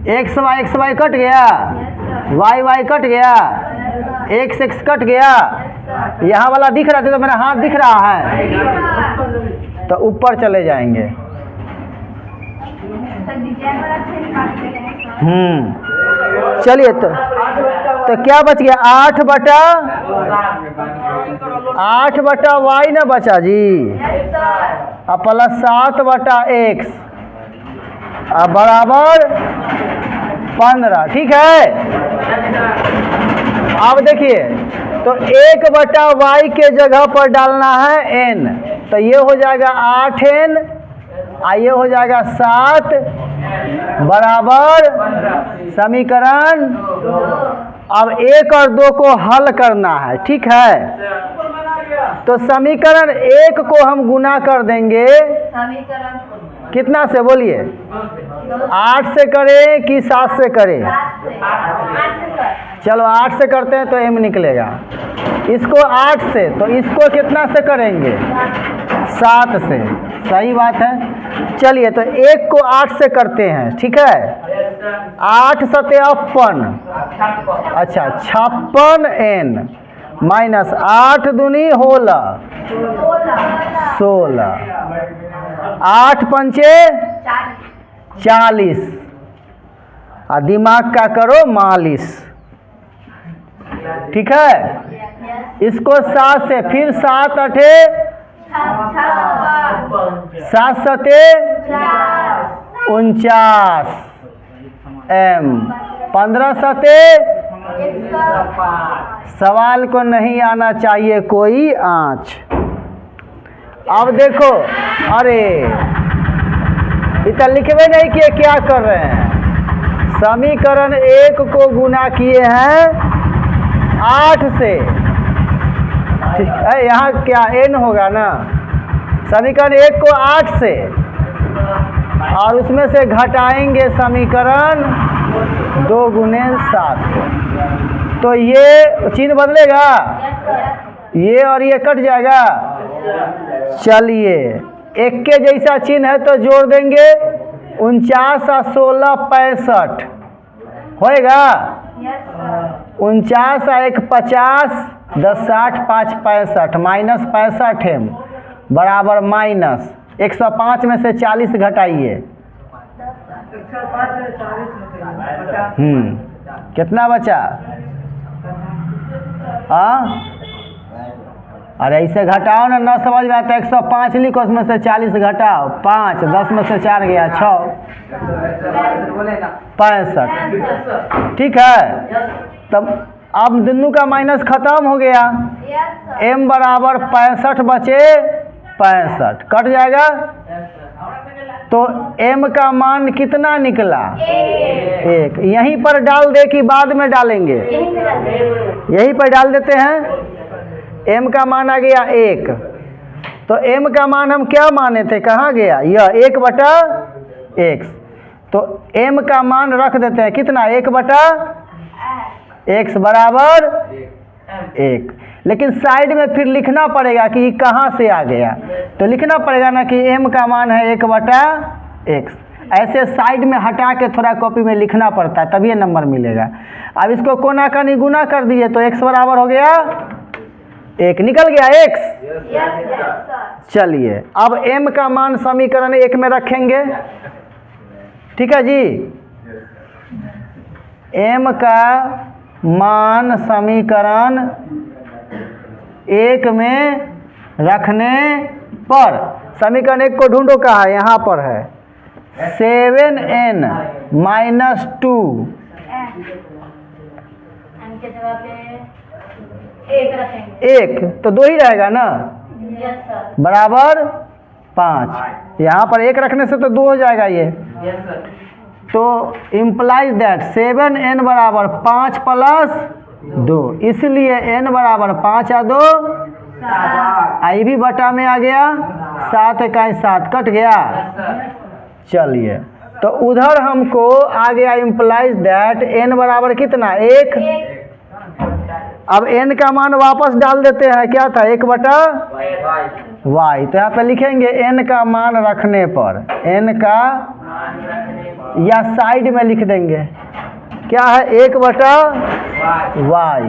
xy कट गया, y कट गया, x कट गया। यहाँ वाला दिख रहा था तो मेरा हाथ दिख रहा है, तो ऊपर चले जाएंगे। चलिए तो क्या बच गया 8/y ना बचा जी, अब + 7/x अब बराबर 15। ठीक है, अब देखिए तो 1/y के जगह पर डालना है n, तो ये हो जाएगा 8n, ये हो जाएगा 7 बराबर समीकरण। अब 1 और 2 को हल करना है। ठीक है, तो समीकरण 1 को हम गुना कर देंगे समीकरण कितना से बोलिए, 8 से करें कि 7 से करें? 8 से। चलो 8 से करते हैं तो m निकलेगा। इसको 8 से, तो इसको कितना से करेंगे 7 से। सही बात है। चलिए तो 1 को 8 से करते हैं। ठीक है, 8 × 7 = 56। अच्छा 56n माइनस 8 दूनी 16, 8 पंचे 40, और दिमाग का करो मालिश। ठीक है, इसको 7 से, फिर 7 × 8 7 × 7 49 m, 15 × 7 सवाल को नहीं आना चाहिए कोई आँच। अब देखो, अरे इतना लिखवे नहीं किए, क्या कर रहे हैं? समीकरण 1 को गुना किए हैं 8 से। ठीक है, यहाँ क्या n होगा ना, समीकरण 1 को 8 से, और उसमें से घटाएंगे समीकरण 2 × 7, तो ये चिन्ह बदलेगा, ये और ये कट जाएगा। चलिए 1 के जैसा चिन्ह है तो जोड़ देंगे 49 और 16 65 होएगा। 49 और 1 50, 10 60 5 65 माइनस 65 m बराबर माइनस 105 में से 40 घटाइए। कितना बचा? हाँ, अरे ऐसे घटाओ ना, न समझ में आता। 105 लिखो, उसमें से 40 घटाओ, 5, 10 में से 4 गया 6, 65। ठीक है, तब अब दोनों का माइनस खत्म हो गया। m बराबर 65 बचे 65, कट जाएगा। तो m का मान कितना निकला? 1। यहीं पर डाल दे कि बाद में डालेंगे? यहीं पर डाल देते हैं। m का मान आ गया 1, तो m का मान हम क्या माने थे, कहाँ गया? यह 1/x, तो m का मान रख देते हैं कितना, 1/x बराबर 1। लेकिन साइड में फिर लिखना पड़ेगा कि कहाँ से आ गया, तो लिखना पड़ेगा ना कि m का मान है 1/x। ऐसे साइड में हटा के थोड़ा कॉपी में लिखना पड़ता है, तभी नंबर मिलेगा। अब इसको कोना का निगुना कर दिए तो x बराबर हो गया 1, निकल गया x। चलिए अब m का मान समीकरण 1 में रखेंगे। ठीक है जी, m का मान समीकरण 1 में रखने पर, समीकरण 1 को ढूंढो, कहाँ है? यहाँ पर है। 7n - 2 1, तो 2 ही रहेगा ना, बराबर 5। यहाँ पर 1 रखने से तो 2 हो जाएगा ये। तो इम्प्लाइज दैट 7n बराबर 5 + 2, इसलिए n बराबर 5 और 2 आई भी बटा में आ गया, 7 × 7 कट गया, चलिए, तो उधर हमको आ गया इम्प्लाइज दैट n बराबर कितना 1। अब n का मान वापस डाल देते हैं, क्या था 1/y। तो यहाँ पे लिखेंगे n का मान रखने पर, n का या साइड में लिख देंगे क्या है 1/y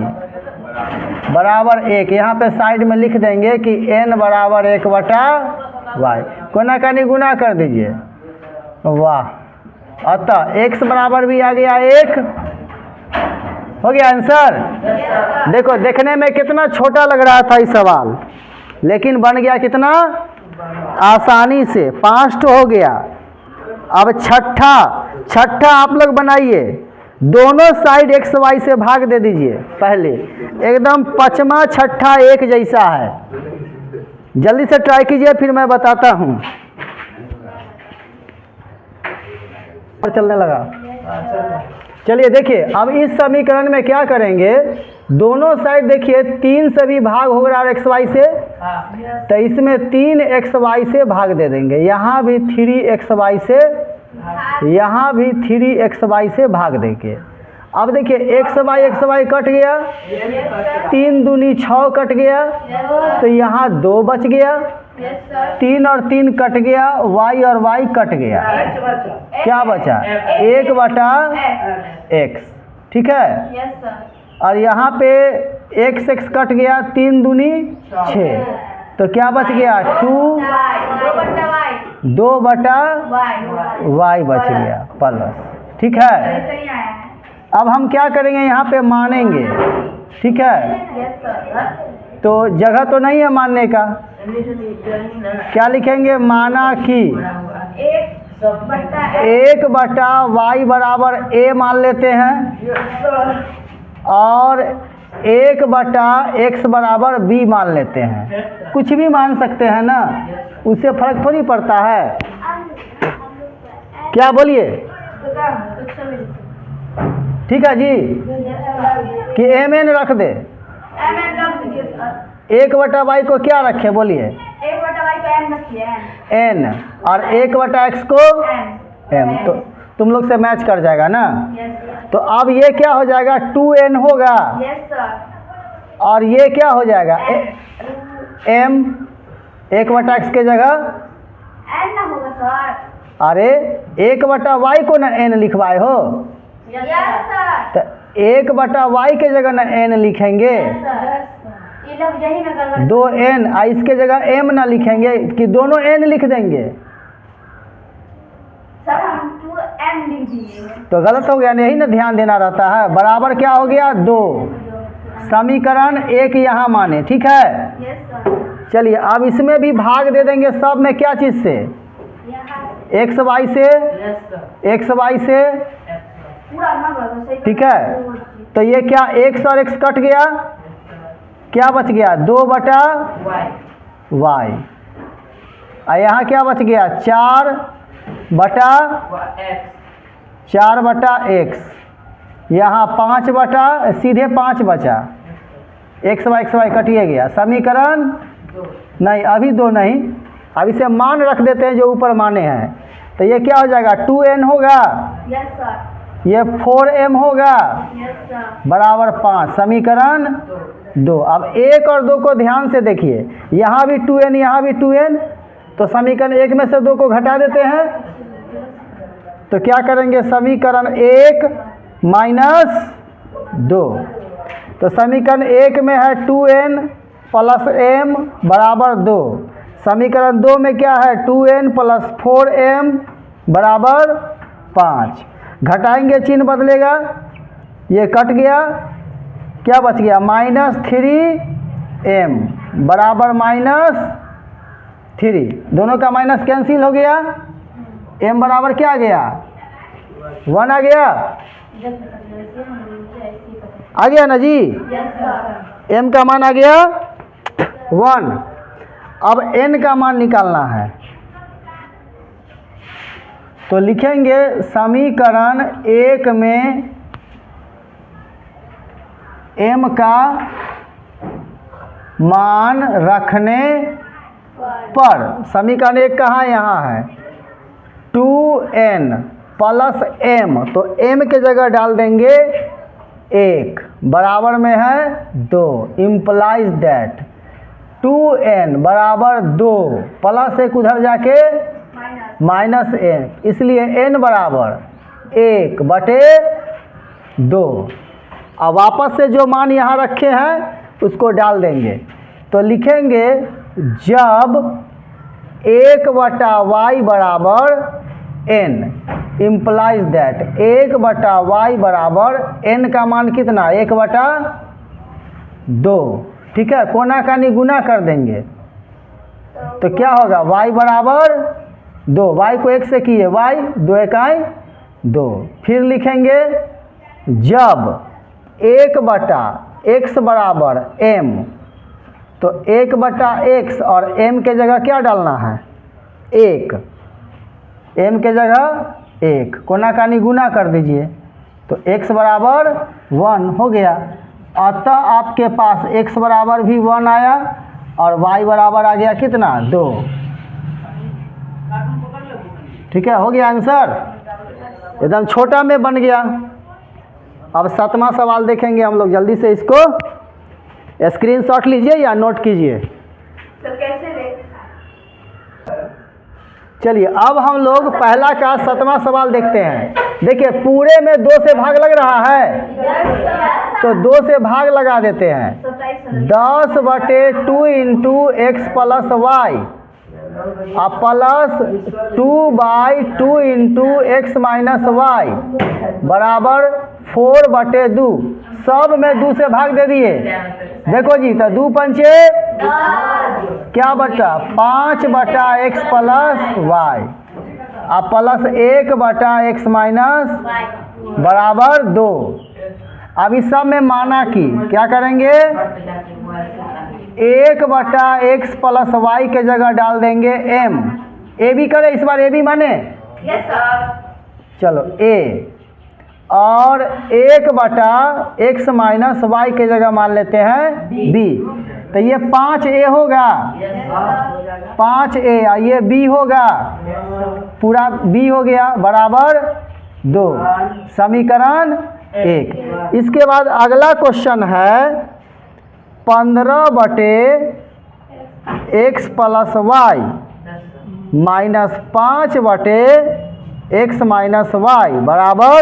बराबर 1। यहाँ पे साइड में लिख देंगे कि n बराबर 1/y। कोना कानी गुना कर दीजिए, वाह। अतः x बराबर भी आ गया 1, हो गया आंसर। देखो देखने में कितना छोटा लग रहा था ये सवाल, लेकिन बन गया कितना आसानी से। 5 तो हो गया। अब छठा आप लोग बनाइए, दोनों साइड x y से भाग दे दीजिए पहले, एकदम 5वां 6ठा एक जैसा है। जल्दी से ट्राई कीजिए, फिर मैं बताता हूँ। चलने लगा। चलिए देखिए, अब इस समीकरण में क्या करेंगे, दोनों साइड देखिए 3 से भी भाग हो रहा है x y से, तो इसमें 3x y से भाग दे देंगे। यहाँ भी 3x y से, यहाँ भी 3x y से भाग देंगे। अब देखिए x y कट गया, 3 दूनी 6 कट गया, तो यहाँ 2 बच गया, 3 और 3 कट गया, y और y कट गया, क्या बचा 1/x, ठीक है। और यहाँ पे x कट गया, 3 दूनी 6, तो क्या बच गया 2/y बच गया प्लस, ठीक है। अब हम क्या करेंगे, यहाँ पे मानेंगे, ठीक है। तो जगह तो नहीं है मानने का, क्या लिखेंगे, माना कि 1/y बराबर a मान लेते हैं, और 1/x बराबर b मान लेते हैं। कुछ भी मान सकते हैं ना, उससे फर्क थोड़ी पड़ता है, क्या बोलिए, ठीक है जी। कि mn रख दे, 1/y को क्या रखे बोलिए, 1/y को n रखिए, n, और 1/x को m, तो तुम लोग से मैच कर जाएगा ना। तो अब ये क्या हो जाएगा 2n होगा, और ये क्या हो जाएगा m, 1/x के जगह n ना होगा सर। अरे 1/y को ना n लिखवाए हो, तो 1/y के जगह ना n लिखेंगे, ये लोग यही ना गड़बड़ 2n, इसके जगह m ना लिखेंगे कि दोनों n लिख देंगे, सर, हम 2m लिख दिए, तो गलत हो गया। यही ना ध्यान देना रहता है। बराबर क्या हो गया 2, समीकरण 1 यहाँ माने, ठीक है। Yes sir. चलिए अब इसमें भी भाग दे देंगे सब में, क्या चीज़ से, यहाँ x y से, पूरा ना बराबर सही, ठीक है। तो ये क्या x और x कट गया, क्या बच गया 2/y, और यहाँ क्या बच गया 4/x, यहाँ 5 सीधे 5 बचा, x y कटिए गया। समीकरण नहीं, अभी 2 नहीं, अब इसे मान रख देते हैं जो ऊपर माने हैं। तो ये क्या हो जाएगा 2n होगा, यस सर, ये 4m होगा, यस सर, बराबर 5, समीकरण 2। अब 1 और 2 को ध्यान से देखिए, यहाँ भी 2n, यहाँ भी 2n, तो समीकरण 1 में से 2 को घटा देते हैं, तो क्या करेंगे समीकरण 1 - 2, तो समीकरण 1 में है 2n + m बराबर 2, समीकरण 2 में क्या है 2n + 4m बराबर 5। घटाएंगे चिन्ह बदलेगा, ये कट गया, क्या बच गया -3m बराबर -3, दोनों का माइनस कैंसिल हो गया, m बराबर क्या आ गया 1 आ गया, आ गया ना जी, यस सर, m का मान आ गया 1। अब n का मान निकालना है, तो लिखेंगे समीकरण 1 में m का मान रखने पर, समीकरण 1 कहाँ यहाँ है, 2n प्लस m, तो m के जगह डाल देंगे 1 बराबर में है 2, इम्प्लाइज दैट 2n बराबर 2 प्लस 1 उधर जाके माइनस n, इसलिए n बराबर 1/2। अब वापस से जो मान यहाँ रखे हैं उसको डाल देंगे, तो लिखेंगे जब 1/y बराबर n, इम्प्लाइज दैट 1/y बराबर n का मान कितना 1/2, ठीक है। कोना कानी गुना कर देंगे तो क्या होगा y बराबर 2, y को 1 से किए y 2 इकाई 2। फिर लिखेंगे जब 1/x बराबर m, तो 1/x और m के जगह क्या डालना है 1, m के जगह 1, कोना कानी गुना कर दीजिए तो x बराबर 1 हो गया। अतः आपके पास x बराबर भी 1 आया और y बराबर आ गया कितना 2, ठीक है। हो गया आंसर, एकदम छोटा में बन गया। अब 7वां सवाल देखेंगे हम लोग, जल्दी से इसको स्क्रीनशॉट लीजिए या नोट कीजिए। सर कैसे ले? चलिए अब हम लोग पहला का 7वां सवाल देखते हैं। देखिए पूरे में 2 से भाग लग रहा है, तो 2 से भाग लगा देते हैं। 10/2 इंटू x प्लस वाई अब plus 2/2 into x minus y बराबर 4/2, सब में 2 से भाग दे दिए। देखो जी, तो 2 पंचे क्या बचा 5/x प्लस वाई अब प्लस 1/x माइनस बराबर 2। अब इस सब में माना कि क्या करेंगे 1/x प्लस वाई के जगह डाल देंगे m, ए भी करे इस बार, ए भी माने यस सर। चलो a, और 1/x माइनस वाई के जगह मान लेते हैं b, तो ये 5a होगा 5a, ये b होगा पूरा b हो गया बराबर 2, समीकरण 1। इसके बाद अगला क्वेश्चन है 15/x plus y minus 5/x minus y बराबर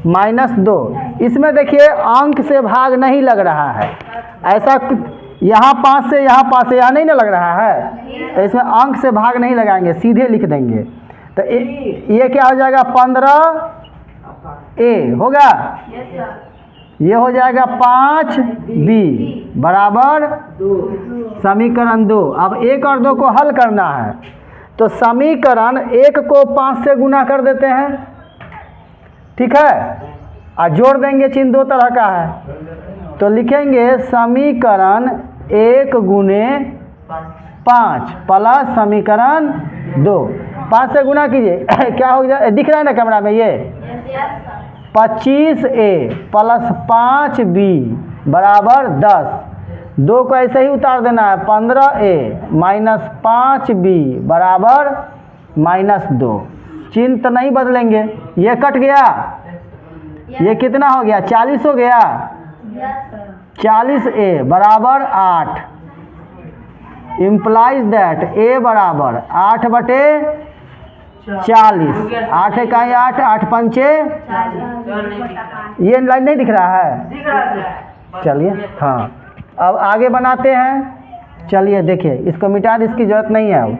-2। इसमें देखिए अंक से भाग नहीं लग रहा है, ऐसा यहाँ 5 से यहाँ 5 से यहाँ नहीं ना लग रहा है, तो इसमें अंक से भाग नहीं लगाएंगे, सीधे लिख देंगे। तो ये क्या हो जाएगा 15a होगा, यस सर। ये हो जाएगा 5b बराबर समीकरण 2। अब 1 और 2 को हल करना है, तो समीकरण 1 को 5 से गुना कर देते हैं, ठीक है, और जोड़ देंगे, चिन्ह 2 तरह का है, तो लिखेंगे समीकरण 1 गुने 5 प्लस समीकरण 2। 5 से गुना कीजिए क्या हो जाए, दिख रहा है ना कैमरा में, ये 25a प्लस 5b बराबर 10। 2 को ऐसे ही उतार देना है, 15a माइनस 5b बराबर -2। चिन्ह तो नहीं बदलेंगे, ये कट गया, ये कितना हो गया 40 हो गया, 40a बराबर 8, इम्प्लाइज दैट a बराबर 8/40, 8 इकाई 8, 8 पंचे, ये लाइन नहीं दिख रहा है, चलिए हाँ अब आगे बनाते हैं। चलिए देखिए इसको मिटा दे, इसकी ज़रूरत नहीं है अब।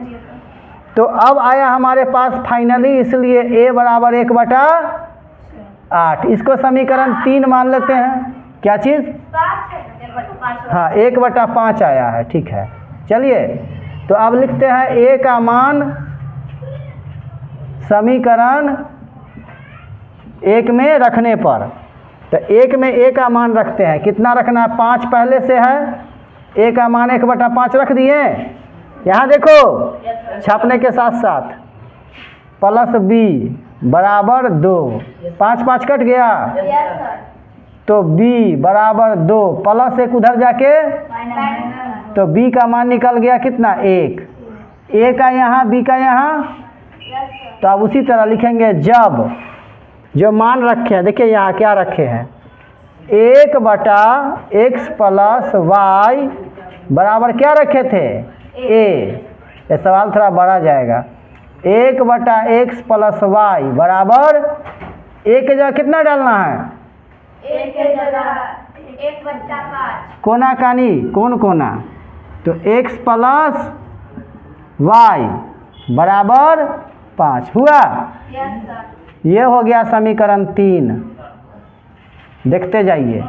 तो अब आया हमारे पास फाइनली, इसलिए a बराबर 1/8, इसको समीकरण 3 मान लेते हैं। क्या चीज़, हाँ 1/5 आया है, ठीक है। चलिए तो अब लिखते हैं a का मान समीकरण 1 में रखने पर, तो 1 में a का मान रखते हैं, कितना रखना है 5 पहले से है, a का मान 1/5 रख दिए। यहाँ देखो छापने के साथ साथ प्लस b बराबर 2, 5 5 कट गया, तो b बराबर 2 प्लस 1 उधर जाके, तो b का मान निकल गया कितना 1, a का यहाँ b का यहाँ सर। तो अब उसी तरह लिखेंगे जब जो मान रखे हैं, देखिए यहाँ क्या रखे हैं, 1/x प्लस वाई बराबर क्या रखे थे, ए। ये सवाल थोड़ा बड़ा जाएगा। 1/x प्लस वाई बराबर ए के जगह कितना डालना है, एक के जगह 1/5। कोना कानी कौन कोना, तो x प्लस वाई बराबर 5 हुआ। Yes sir. ये हो गया समीकरण 3। देखते जाइए,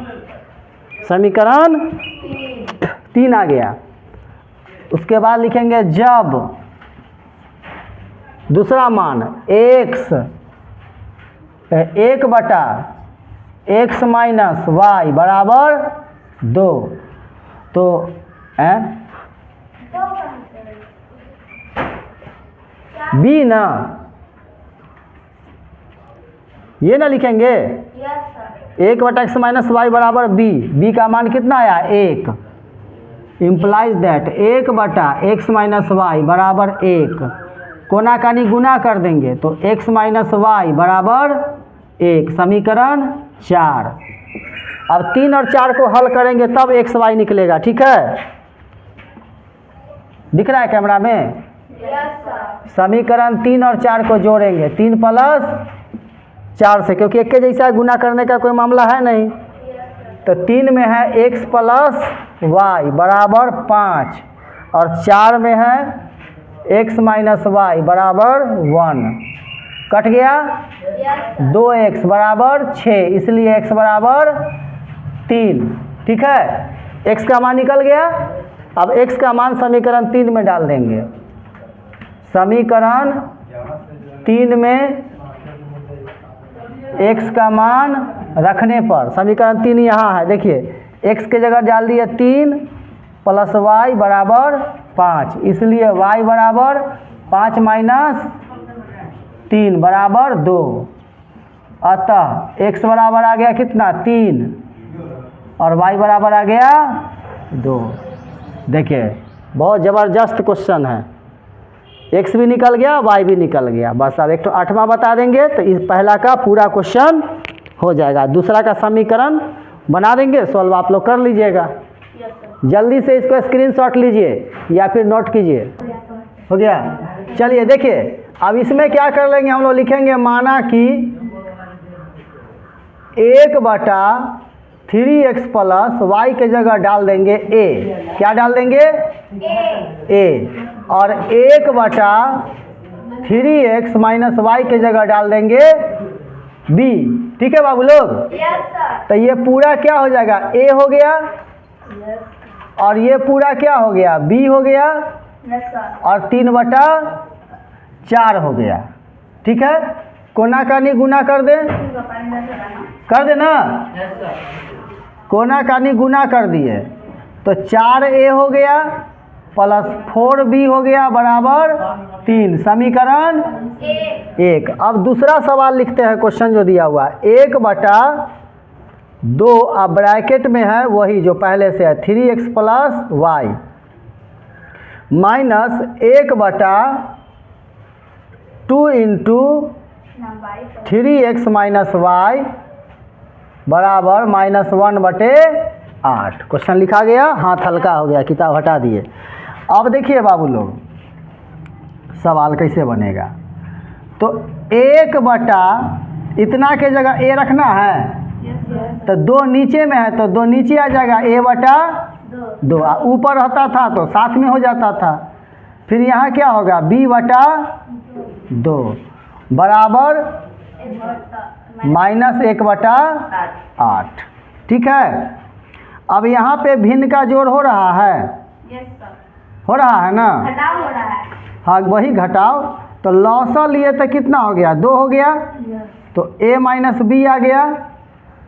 समीकरण 3 आ गया। उसके बाद लिखेंगे जब दूसरा मान x 1/x माइनस वाई बराबर 2, तो बी ना, ये ना लिखेंगे, yes sir. 1/x minus y बराबर बी। बी का मान कितना आया, 1। Implies that 1/x minus y बराबर 1। कोना कानी गुना कर देंगे तो x माइनस वाई बराबर 1, समीकरण 4। अब 3 और 4 को हल करेंगे तब x y निकलेगा, ठीक है। दिख रहा है कैमरा में। Yes sir. समीकरण 3 और 4 को जोड़ेंगे 3 प्लस 4 से, क्योंकि एक के जैसा गुना करने का कोई मामला है नहीं। तो 3 में है x प्लस वाई बराबर 5 और 4 में है x माइनस वाई बराबर 1। कट गया, यस सर। 2x बराबर 6, इसलिए x बराबर 3, ठीक है। x का मान निकल गया। अब x का मान समीकरण 3 में डाल देंगे। समीकरण 3 में x का मान रखने पर समीकरण 3 यहाँ है, देखिए x के जगह डाल दिए 3 प्लस y बराबर 5, इसलिए y बराबर 5 माइनस 3 बराबर 2। अतः x बराबर आ गया कितना, 3 और y बराबर आ गया 2। देखिए बहुत ज़बरदस्त क्वेश्चन है, x भी निकल गया y भी निकल गया। बस अब एक तो 8वां बता देंगे तो इस पहला का पूरा क्वेश्चन हो जाएगा। दूसरा का समीकरण बना देंगे, सॉल्व आप लोग कर लीजिएगा। जल्दी से इसको स्क्रीनशॉट लीजिए या फिर नोट कीजिए। हो गया, चलिए देखिए अब इसमें क्या कर लेंगे हम लोग, लिखेंगे माना कि 1/3x प्लस वाई के जगह डाल देंगे a। क्या डाल देंगे, a। और 1/3x माइनस वाई के जगह डाल देंगे b। ठीक है बाबू लोग। Yes sir. तो ये पूरा क्या हो जाएगा, a हो गया और ये पूरा क्या हो गया, b हो गया यस सर। और 3/4 हो गया। ठीक है, कोना कानी गुना कर दे, कर दे ना, कोना कानी गुना कर दिए तो 4a हो गया प्लस 4b हो गया बराबर 3, समीकरण 1। अब दूसरा सवाल लिखते हैं, क्वेश्चन जो दिया हुआ है 1/2, अब ब्रैकेट में है वही जो पहले से है 3x plus y minus 1/2 into 3x minus y बराबर -1/8। क्वेश्चन लिखा गया, हाथ हल्का हो गया, किताब हटा दिए। अब देखिए बाबू लोग सवाल कैसे बनेगा, तो 1/ इतना के जगह a रखना है तो 2 नीचे में है तो 2 नीचे आ जाएगा, a/2। ऊपर रहता था तो साथ में हो जाता था। फिर यहाँ क्या होगा, b/2 बराबर -1/8। ठीक है, अब यहाँ पे भिन्न का जोड़ हो रहा है, यस सर। हो रहा है ना, घटाव हो रहा है। हाँ वही घटाव। तो लॉसा लिए तो कितना हो गया, 2 हो गया, तो a माइनस b आ गया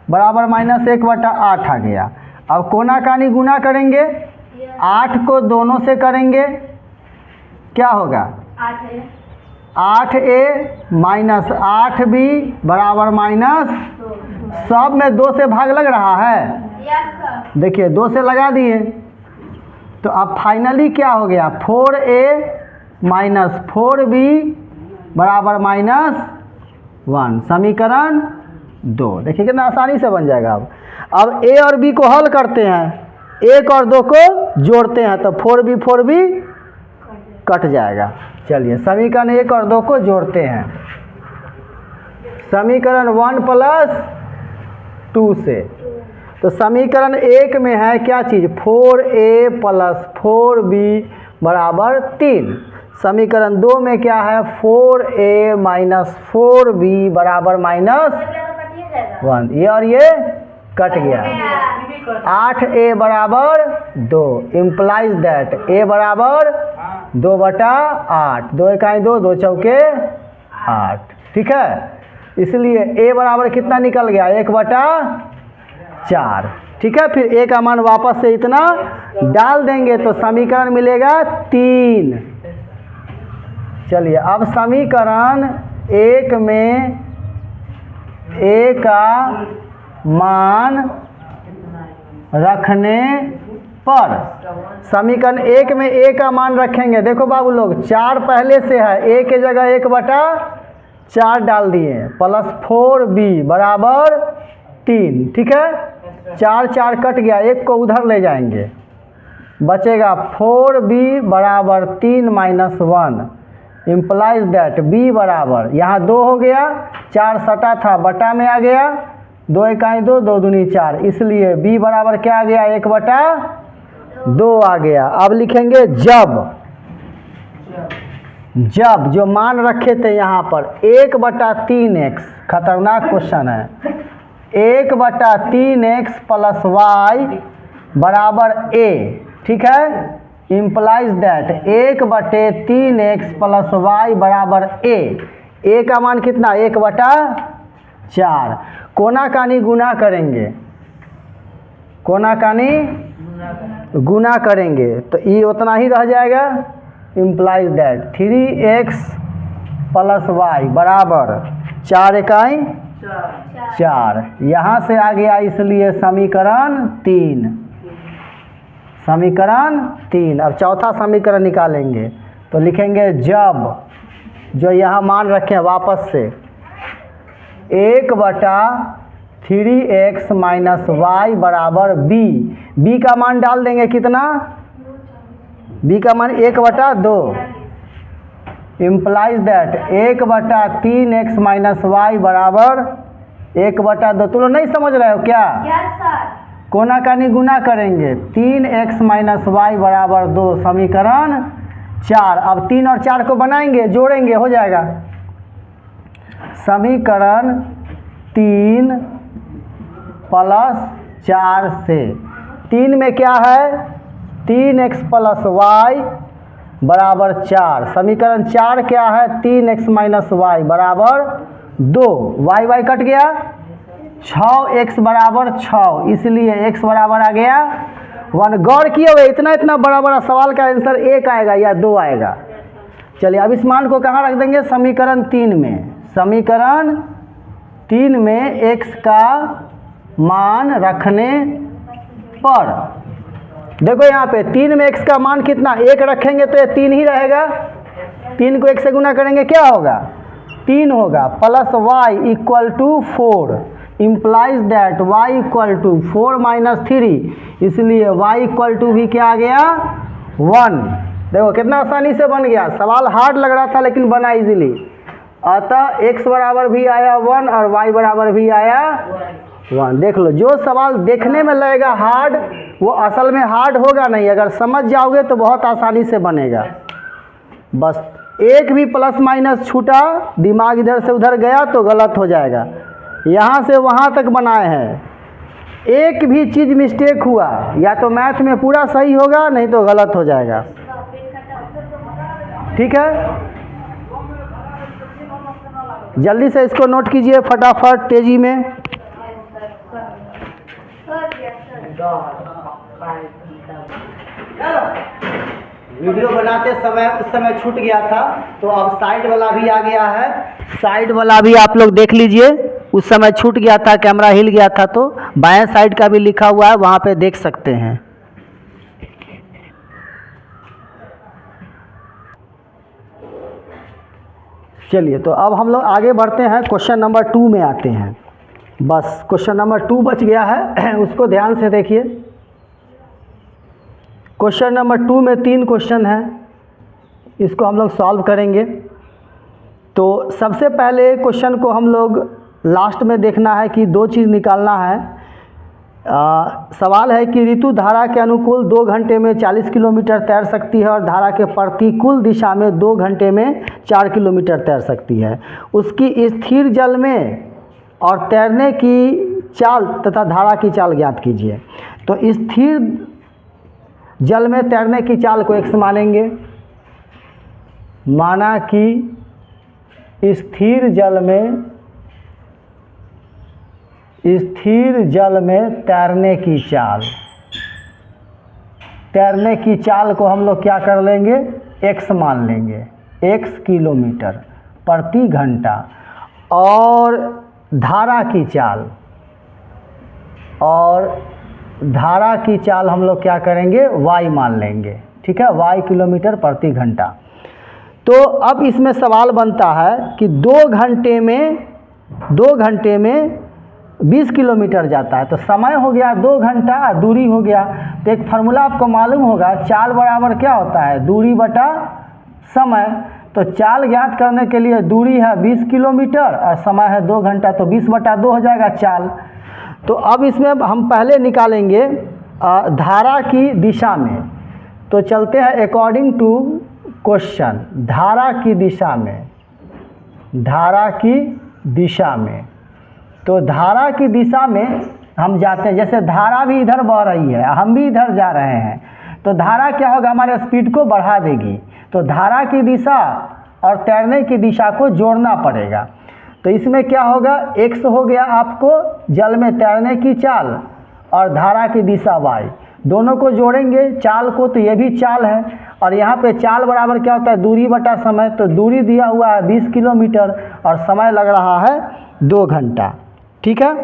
बराबर -1/8 आ गया। अब कोना कानी गुना करेंगे, 8 को दोनों से करेंगे, क्या होगा 8a माइनस 8b बराबर माइनस, सब में 2 से भाग लग रहा है, यस सर। देखिए 2 से लगा दिए तो अब फाइनली क्या हो गया, 4a माइनस 4b बराबर -1। समीकरण 2। देखिए कितना आसानी से बन जाएगा। अब ए और बी को हल करते हैं, 1 और 2 को जोड़ते हैं तो 4b 4b कट जाएगा। चलिए समीकरण 1 और 2 को जोड़ते हैं। समीकरण 1 + 2 से, तो समीकरण 1 में है क्या चीज़, 4a + 4b बराबर 3। समीकरण 2 में क्या है, 4a - 4b बराबर -1। ये और ये कट गया। 8a बराबर 2 इम्प्लाइज दैट a बराबर 2/8। 2 इकाई 2, 2 चौके 8। ठीक है, इसलिए a बराबर कितना निकल गया, 1/4। ठीक है, फिर a का मान वापस से इतना डाल देंगे तो समीकरण मिलेगा 3। चलिए अब समीकरण 1 में a का मान रखने पर, समीकरण 1 में a का मान रखेंगे। देखो बाबू लोग 4 पहले से है, a के जगह 1/4 डाल दिए + 4b बराबर 3। ठीक है, 4 4 कट गया, 1 को उधर ले जाएंगे, बचेगा 4b बराबर 3 - 1 इम्प्लाइज दैट b बराबर, यहाँ 2 हो गया, 4 सटा था बटा में आ गया, 2 इकाई 2, 2 दूनी 4, इसलिए b बराबर क्या आ गया, 1/2 आ गया। अब लिखेंगे जब जो मान रखे थे यहाँ पर 1/3x, खतरनाक क्वेश्चन है, 1/3x + y बराबर a। ठीक है, इम्प्लाइज दैट 1/3x + y बराबर a का मान कितना, 1/4। कोना कानी गुना करेंगे, कोना कानी गुना करेंगे तो ये उतना ही रह जाएगा। इम्प्लाइज दैट 3x + y बराबर 4 इकाई 4, यहाँ से आ गया, इसलिए समीकरण 3। समीकरण 3। अब चौथा समीकरण निकालेंगे तो लिखेंगे जब, जो यहाँ मान रखें वापस से, 1/3x - y बराबर b का मान डाल देंगे कितना, b का मान 1/2 इम्प्लाइज दैट 1/3x - y बराबर 1/2। तुम लोग नहीं समझ रहे हो क्या, यस सर। कोना कानी गुना करेंगे, 3x - y बराबर 2, समीकरण 4। अब 3 और 4 को बनाएंगे, जोड़ेंगे, हो जाएगा समीकरण 3 + 4 से। 3 में क्या है, 3x + y बराबर 4। समीकरण 4 क्या है, 3x - y बराबर 2। y कट गया, 6x बराबर 6, इसलिए x बराबर आ गया 1। गौर किए हुए इतना बड़ा सवाल का आंसर 1 आएगा या 2 आएगा। चलिए अब इस मान को कहाँ रख देंगे, समीकरण 3 में। समीकरण 3 में x का मान रखने पर, देखो यहाँ पे 3 में x का मान कितना, 1 रखेंगे तो ये 3 ही रहेगा, 3 को 1 से गुना करेंगे क्या होगा, 3 होगा, + y = 4 इम्प्लाइज दैट y = 4 - 3, इसलिए y = भी क्या आ गया, 1। देखो कितना आसानी से बन गया। सवाल हार्ड लग रहा था लेकिन बना इजीली। अतः x बराबर भी आया 1 और y बराबर भी आया 1। देख लो, जो सवाल देखने में लगेगा हार्ड वो असल में हार्ड होगा नहीं, अगर समझ जाओगे तो बहुत आसानी से बनेगा। बस एक भी प्लस माइनस छूटा, दिमाग इधर से उधर गया तो गलत हो जाएगा। यहाँ से वहाँ तक बनाए हैं, एक भी चीज़ मिस्टेक हुआ या तो मैथ में पूरा सही होगा, नहीं तो गलत हो जाएगा। ठीक है, जल्दी से इसको नोट कीजिए फटाफट, तेजी में। वीडियो बनाते समय उस समय छूट गया था, तो अब साइड वाला भी आ गया है। साइड वाला भी आप लोग देख लीजिए, उस समय छूट गया था, कैमरा हिल गया था, तो बाएं साइड का भी लिखा हुआ है, वहाँ पे देख सकते हैं। चलिए, तो अब हम लोग आगे बढ़ते हैं, क्वेश्चन नंबर 2 में आते हैं। बस क्वेश्चन नंबर 2 बच गया है, उसको ध्यान से देखिए। क्वेश्चन नंबर 2 में 3 क्वेश्चन हैं, इसको हम लोग सॉल्व करेंगे। तो सबसे पहले क्वेश्चन को हम लोग लास्ट में देखना है कि 2 चीज़ निकालना है। सवाल है कि ऋतु धारा के अनुकूल 2 घंटे में 40 किलोमीटर तैर सकती है और धारा के प्रतिकूल दिशा में 2 घंटे में 4 किलोमीटर तैर सकती है। उसकी स्थिर जल में और तैरने की चाल तथा धारा की चाल ज्ञात कीजिए। तो स्थिर जल में तैरने की चाल को x मानेंगे, माना कि स्थिर जल में तैरने की चाल को हम लोग क्या कर लेंगे, x मान लेंगे, x किलोमीटर प्रति घंटा। और धारा की चाल हम लोग क्या करेंगे, y मान लेंगे, ठीक है, y किलोमीटर प्रति घंटा। तो अब इसमें सवाल बनता है कि 2 घंटे में 20 किलोमीटर जाता है, तो समय हो गया 2 घंटा, दूरी हो गया। तो एक फार्मूला आपको मालूम होगा, चाल बराबर क्या होता है, दूरी बटा समय। तो चाल ज्ञात करने के लिए दूरी है 20 किलोमीटर और समय है 2 घंटा, तो 20 बटा 2 हो जाएगा चाल। तो अब इसमें हम पहले निकालेंगे धारा की दिशा में। तो चलते हैं अकॉर्डिंग टू क्वेश्चन, धारा की दिशा में। तो धारा की दिशा में हम जाते हैं, जैसे धारा भी इधर बह रही है, हम भी इधर जा रहे हैं, तो धारा क्या होगा, हमारे स्पीड को बढ़ा देगी। तो धारा की दिशा और तैरने की दिशा को जोड़ना पड़ेगा। तो इसमें क्या होगा, x हो गया आपको जल में तैरने की चाल और धारा की दिशा y, दोनों को जोड़ेंगे चाल को, तो ये भी चाल है। और यहाँ पे चाल बराबर क्या होता है, दूरी बटा समय। तो दूरी दिया हुआ है 20 किलोमीटर और समय लग रहा है 2 घंटा, ठीक है।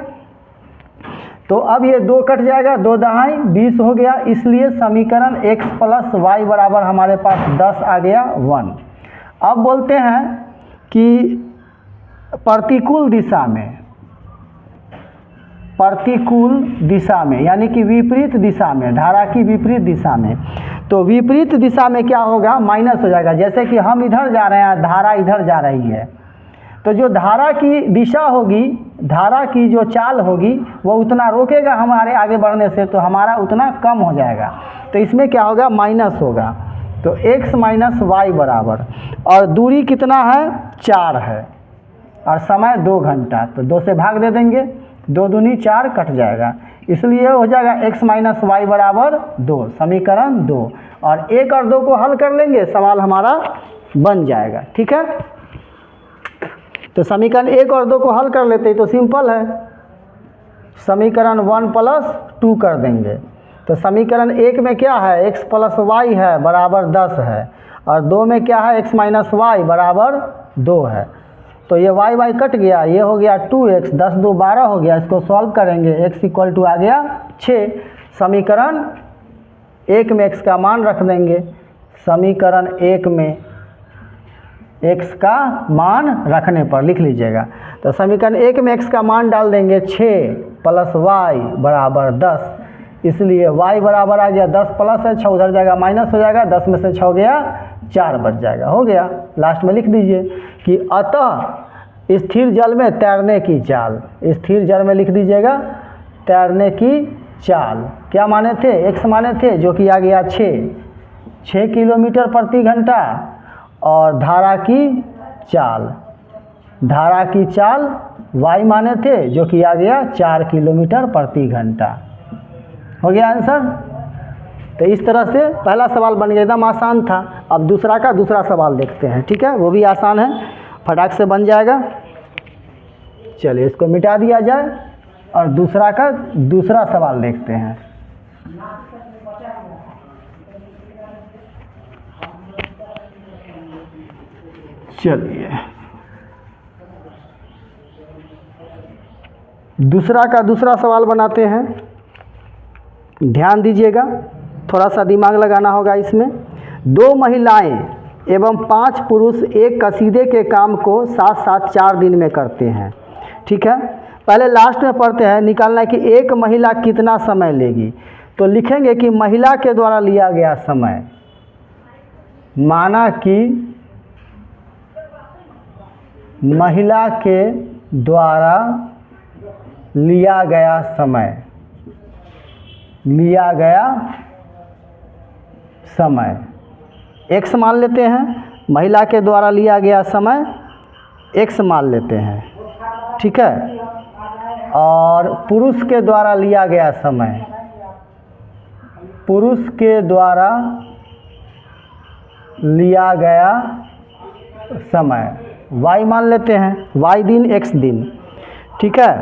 तो अब ये 2 कट जाएगा, 2 दहाई 20 हो गया, इसलिए समीकरण x प्लस y बराबर हमारे पास 10 आ गया 1। अब बोलते हैं कि प्रतिकूल दिशा में यानी कि विपरीत दिशा में, धारा की विपरीत दिशा में। तो विपरीत दिशा में क्या होगा, माइनस हो जाएगा। जैसे कि हम इधर जा रहे हैं, धारा इधर जा रही है, तो जो धारा की दिशा होगी, धारा की जो चाल होगी, वो उतना रोकेगा हमारे आगे बढ़ने से, तो हमारा उतना कम हो जाएगा। तो इसमें क्या होगा, माइनस होगा। तो x माइनस वाई बराबर, और दूरी कितना है, 4 है, और समय 2 घंटा। तो 2 से भाग दे देंगे, 2 दूनी 4 कट जाएगा, इसलिए हो जाएगा x माइनस वाई बराबर 2, समीकरण 2। और 1 और 2 को हल कर लेंगे, सवाल हमारा बन जाएगा, ठीक है। तो समीकरण 1 और 2 को हल कर लेते हैं, तो सिंपल है, समीकरण 1 प्लस 2 कर देंगे। तो समीकरण 1 में क्या है, x प्लस वाई है बराबर 10 है, और 2 में क्या है, x माइनस वाई बराबर 2 है। तो ये y कट गया, ये हो गया 2x, 10 2 12 हो गया। इसको सॉल्व करेंगे, x इक्वल टू आ गया 6। समीकरण 1 में x का मान रख देंगे, समीकरण 1 में x का मान रखने पर लिख लीजिएगा। तो समीकरण 1 में x का मान डाल देंगे 6 प्लस y बराबर 10, इसलिए y बराबर आ गया 10 प्लस है 6, उधर जाएगा माइनस हो जाएगा, 10 में से 6 गया 4 बच जाएगा, हो गया। लास्ट में लिख दीजिए कि अतः स्थिर जल में तैरने की चाल, स्थिर जल में लिख दीजिएगा तैरने की चाल क्या माने थे, x माने थे, जो कि आ गया 6 किलोमीटर प्रति घंटा, और धारा की चाल y माने थे, जो कि आ गया 4 किलोमीटर प्रति घंटा। हो गया आंसर। तो इस तरह से पहला सवाल बन गया, एकदम आसान था। अब दूसरा सवाल देखते हैं, ठीक है, वो भी आसान है, फटाक से बन जाएगा। चलिए इसको मिटा दिया जाए और दूसरा सवाल देखते हैं। चलिए दूसरा सवाल बनाते हैं, ध्यान दीजिएगा, थोड़ा सा दिमाग लगाना होगा इसमें। 2 महिलाएं एवं 5 पुरुष एक कसीदे के काम को साथ साथ 4 दिन में करते हैं। ठीक है, पहले लास्ट में पढ़ते हैं, निकालना है कि एक महिला कितना समय लेगी। तो लिखेंगे कि महिला के द्वारा लिया गया समय, माना कि महिला के द्वारा लिया गया समय, x मान लेते हैं, महिला के द्वारा लिया गया समय x मान लेते हैं। ठीक है, और पुरुष के द्वारा लिया गया समय, पुरुष के द्वारा लिया गया समय y मान लेते हैं, y दिन x दिन। ठीक है,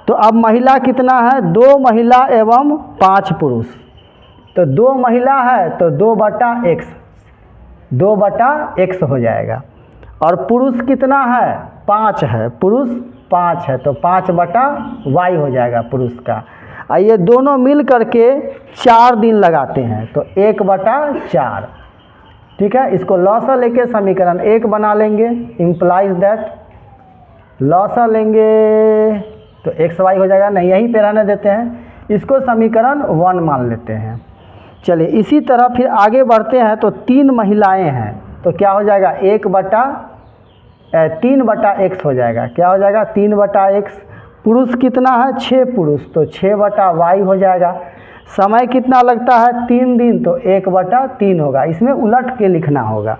तो अब महिला कितना है, 2 महिला एवं 5 पुरुष। तो 2 महिला है तो 2/x, 2/x हो जाएगा। और पुरुष कितना है, 5 है, पुरुष 5 है तो 5/y हो जाएगा पुरुष का। ये दोनों मिल करके 4 दिन लगाते हैं तो 1/4। ठीक है, इसको लॉसा लेके समीकरण 1 बना लेंगे, इम्प्लाइज दैट लॉसा लेंगे तो xy हो जाएगा, नहीं यहीं पे रहने देते हैं, इसको समीकरण 1 मान लेते हैं। चलिए इसी तरह फिर आगे बढ़ते हैं। तो 3 महिलाएं हैं तो क्या हो जाएगा, 3/x हो जाएगा। क्या हो जाएगा, 3/x। पुरुष कितना है, 6 पुरुष तो 6/y हो जाएगा। समय कितना लगता है, 3 दिन तो 1/3 होगा। इसमें उलट के लिखना होगा।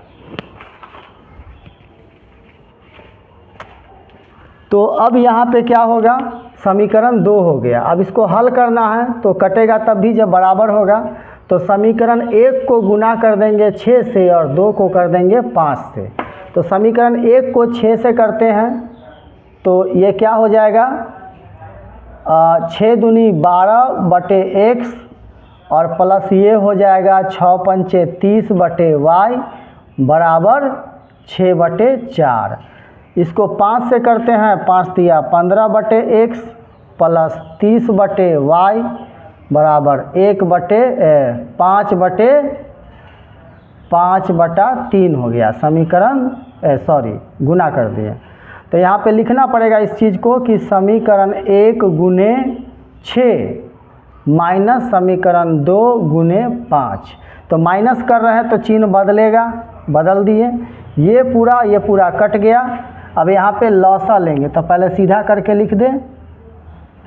तो अब यहाँ पे क्या होगा, समीकरण 2 हो गया। अब इसको हल करना है तो कटेगा तब भी जब बराबर होगा। तो समीकरण 1 को गुना कर देंगे 6 से और 2 को कर देंगे 5 से। तो समीकरण 1 को 6 से करते हैं तो ये क्या हो जाएगा, 6 दूनी 12/x और प्लस ये हो जाएगा 6 पंचे 30/y बराबर 6/4। इसको 5 से करते हैं, 5 तिया 15/x प्लस 30/y बराबर 5/3 हो गया। समीकरण गुना कर दिए। तो यहाँ पे लिखना पड़ेगा इस चीज़ को कि समीकरण 1 गुने 6 माइनस समीकरण 2 गुने 5। तो माइनस कर रहे हैं तो चिन्ह बदलेगा, बदल दिए। ये पूरा कट गया। अब यहाँ पे लॉसा लेंगे तो पहले सीधा करके लिख दें,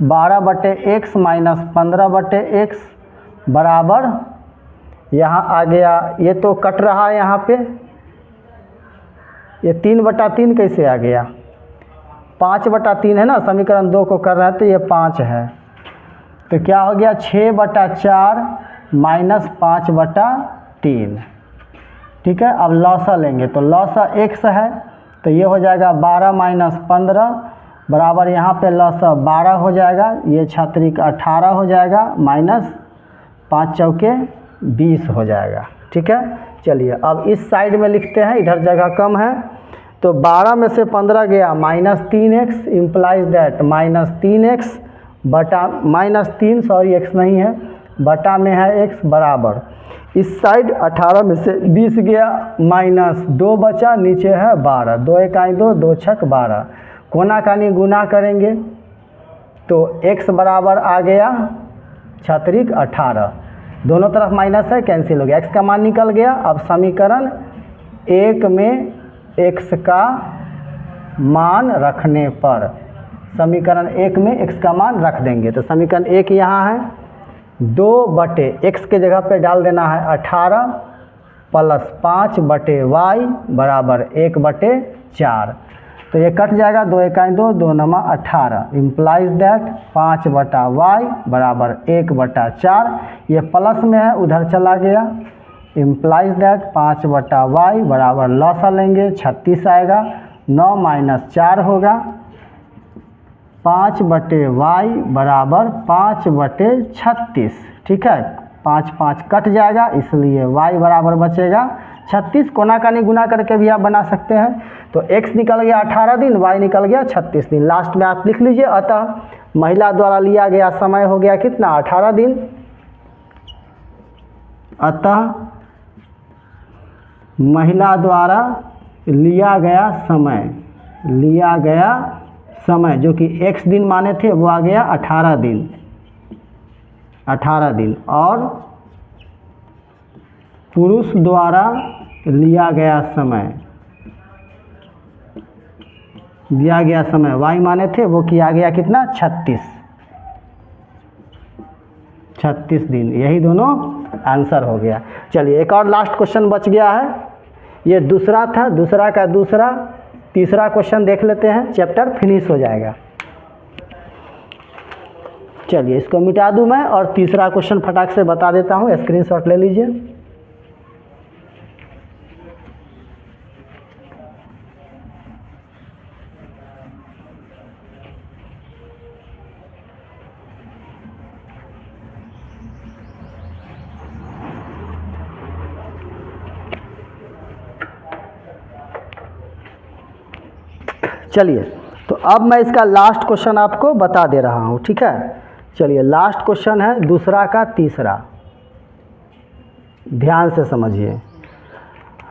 12/x माइनस 15/x बराबर, यहाँ आ गया, ये तो कट रहा है यहाँ पे, ये 3/3 कैसे आ गया, 5/3 है ना, समीकरण 2 को कर रहे हैं तो ये 5 है। तो क्या हो गया, 6/4 माइनस 5/3। ठीक है, अब लॉसा लेंगे तो लॉसा x है तो ये हो जाएगा 12 माइनस 15 बराबर, यहाँ पे लॉसा 12 हो जाएगा, ये छात्रिक 18 हो जाएगा, माइनस 5 चौके 20 हो जाएगा। ठीक है, चलिए अब इस साइड में लिखते हैं, इधर जगह कम है। तो 12 में से 15 गया minus 3x, implies that minus 3x बटा माइनस 3 x नहीं है, बटा में है x बराबर, इस साइड 18 में से 20 गया माइनस 2 बचा, नीचे है 12, 2 1 2, 2 6 12, कोना कानी गुना करेंगे तो x बराबर आ गया छात्रिक 18, दोनों तरफ माइनस है, कैंसिल हो गया, x का मान निकल गया। अब समीकरण 1 में x का मान रखने पर, समीकरण 1 में x का मान रख देंगे तो समीकरण 1 यहाँ है, 2/x के जगह पे डाल देना है 18 प्लस 5/y बराबर 1/4। तो ये कट जाएगा, 2 1 2, 2 9 18, इम्प्लाइज दैट 5/y बराबर 1/4। ये प्लस में है, उधर चला गया, इम्प्लाइज दैट 5/y बराबर लॉसा लेंगे 36 आएगा, 9 माइनस 4 होगा, 5/y बराबर 5/36। ठीक है, 5 5 कट जाएगा, इसलिए y बराबर बचेगा 36। कोना कानी गुना करके भी आप बना सकते हैं। तो x निकल गया 18 दिन, y निकल गया 36 दिन। लास्ट में आप लिख लीजिए, अतः महिला द्वारा लिया गया समय हो गया कितना, 18 दिन। अतः महिला द्वारा लिया गया समय जो कि x दिन माने थे वो आ गया 18 दिन और पुरुष द्वारा लिया गया समय y माने थे वो किया गया कितना 36 दिन। यही दोनों आंसर हो गया। चलिए एक और लास्ट क्वेश्चन बच गया है, ये दूसरा था, दूसरा का दूसरा, तीसरा क्वेश्चन देख लेते हैं, चैप्टर फिनिश हो जाएगा। चलिए इसको मिटा दूं मैं और तीसरा क्वेश्चन फटाक से बता देता हूं, स्क्रीनशॉट ले लीजिए। चलिए तो अब मैं इसका लास्ट क्वेश्चन आपको बता दे रहा हूँ, ठीक है। चलिए लास्ट क्वेश्चन है दूसरा का तीसरा, ध्यान से समझिए।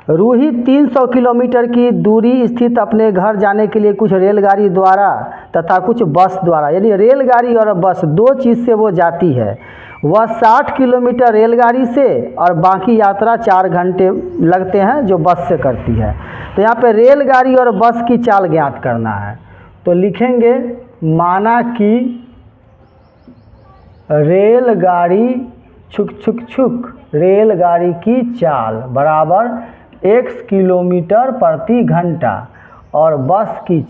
रूही 300 किलोमीटर की दूरी स्थित अपने घर जाने के लिए कुछ रेलगाड़ी द्वारा तथा कुछ बस द्वारा, यानी रेलगाड़ी और बस दो चीज़ से वो जाती है। वह 60 किलोमीटर रेलगाड़ी से और बाकी यात्रा 4 घंटे लगते हैं जो बस से करती है। तो यहाँ पे रेलगाड़ी और बस की चाल ज्ञात करना है, तो लिखेंगे माना कि रेलगाड़ी रेलगाड़ी की चाल बराबर x किलोमीटर प्रति घंटा और बस की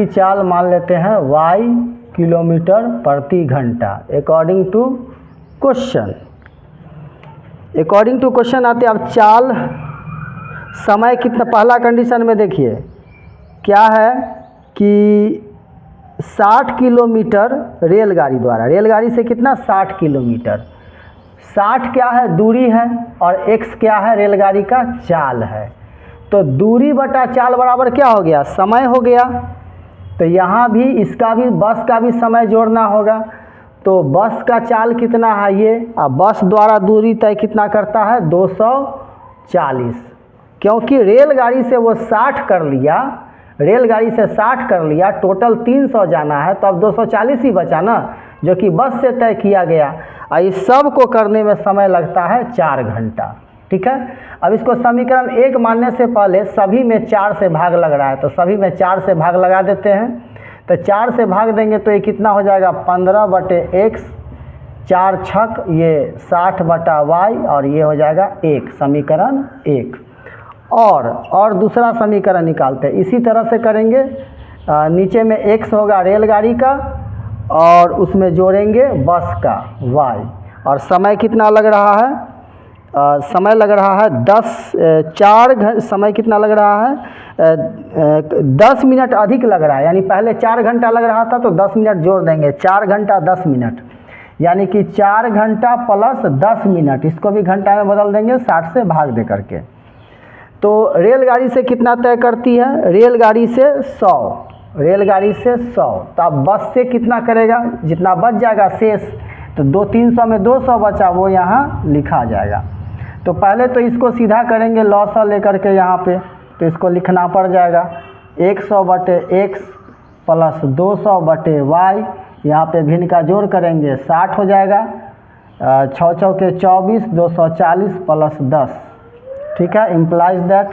चाल मान लेते हैं y किलोमीटर प्रति घंटा अकॉर्डिंग टू क्वेश्चन आते हैं। अब चाल समय कितना, पहला कंडीशन में देखिए क्या है कि 60 किलोमीटर रेलगाड़ी द्वारा, रेलगाड़ी से कितना 60 किलोमीटर, 60 क्या है दूरी है और x क्या है रेलगाड़ी का चाल है। तो दूरी बटा चाल बराबर क्या हो गया, समय हो गया। तो यहाँ भी इसका भी बस का भी समय जोड़ना होगा। तो बस का चाल कितना है ये, अब बस द्वारा दूरी तय कितना करता है 240, क्योंकि रेलगाड़ी से वो 60 कर लिया, रेलगाड़ी से 60 कर लिया, टोटल 300 जाना है, तो अब 240 ही बचा ना, जो कि बस से तय किया गया। और इस सब को करने में समय लगता है 4 घंटा, ठीक है। अब इसको समीकरण 1 मानने से पहले सभी में 4 से भाग लग रहा है, तो सभी में 4 से भाग लगा देते हैं। तो 4 से भाग देंगे तो ये कितना हो जाएगा 15/x, 4 छक ये 60/y और ये हो जाएगा 1, समीकरण 1। और दूसरा समीकरण निकालते हैं, इसी तरह से करेंगे। नीचे में x होगा रेलगाड़ी का और उसमें जोड़ेंगे बस का y, और समय कितना लग रहा है, समय लग रहा है 10 मिनट अधिक लग रहा है, यानी पहले 4 घंटा लग रहा था तो 10 मिनट जोड़ देंगे, 4 घंटा 10 मिनट, यानी कि 4 घंटा प्लस 10 मिनट, इसको भी घंटा में बदल देंगे 60 से भाग दे करके। तो रेलगाड़ी से कितना तय करती है, रेलगाड़ी से 100, तो अब बस से कितना करेगा, जितना बच जाएगा शेष, तो 300 में 200 बचा वो यहाँ लिखा जाएगा। तो पहले तो इसको सीधा करेंगे लॉस लेकर के यहाँ पे, तो इसको लिखना पड़ जाएगा 100/x प्लस 200/y, यहाँ पे भिन्न का जोड़ करेंगे 60 हो जाएगा, 6 चौके 24, 240 प्लस 10, ठीक है। Implies that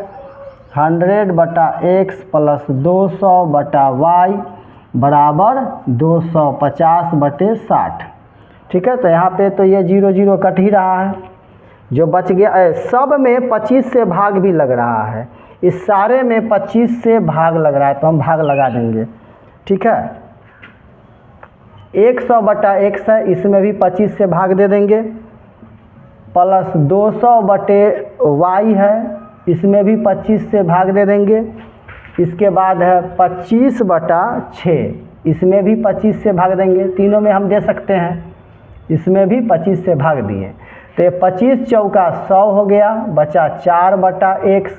100/x plus 200/y बराबर 250/60, ठीक है। तो यहाँ पे तो ये 0 0 कट ही रहा है, जो बच गया सब में 25 से भाग भी लग रहा है, इस सारे में 25 से भाग लग रहा है, तो हम भाग लगा देंगे, ठीक है। 100/x है, इसमें भी 25 से भाग दे देंगे, प्लस 200/y है, इसमें भी 25 से भाग दे देंगे। इसके बाद है 25/6, इसमें भी 25 से भाग देंगे, तीनों में हम दे सकते हैं, इसमें भी 25 से भाग दिए। तो ये 25 चौका 100 हो गया, बचा 4/x,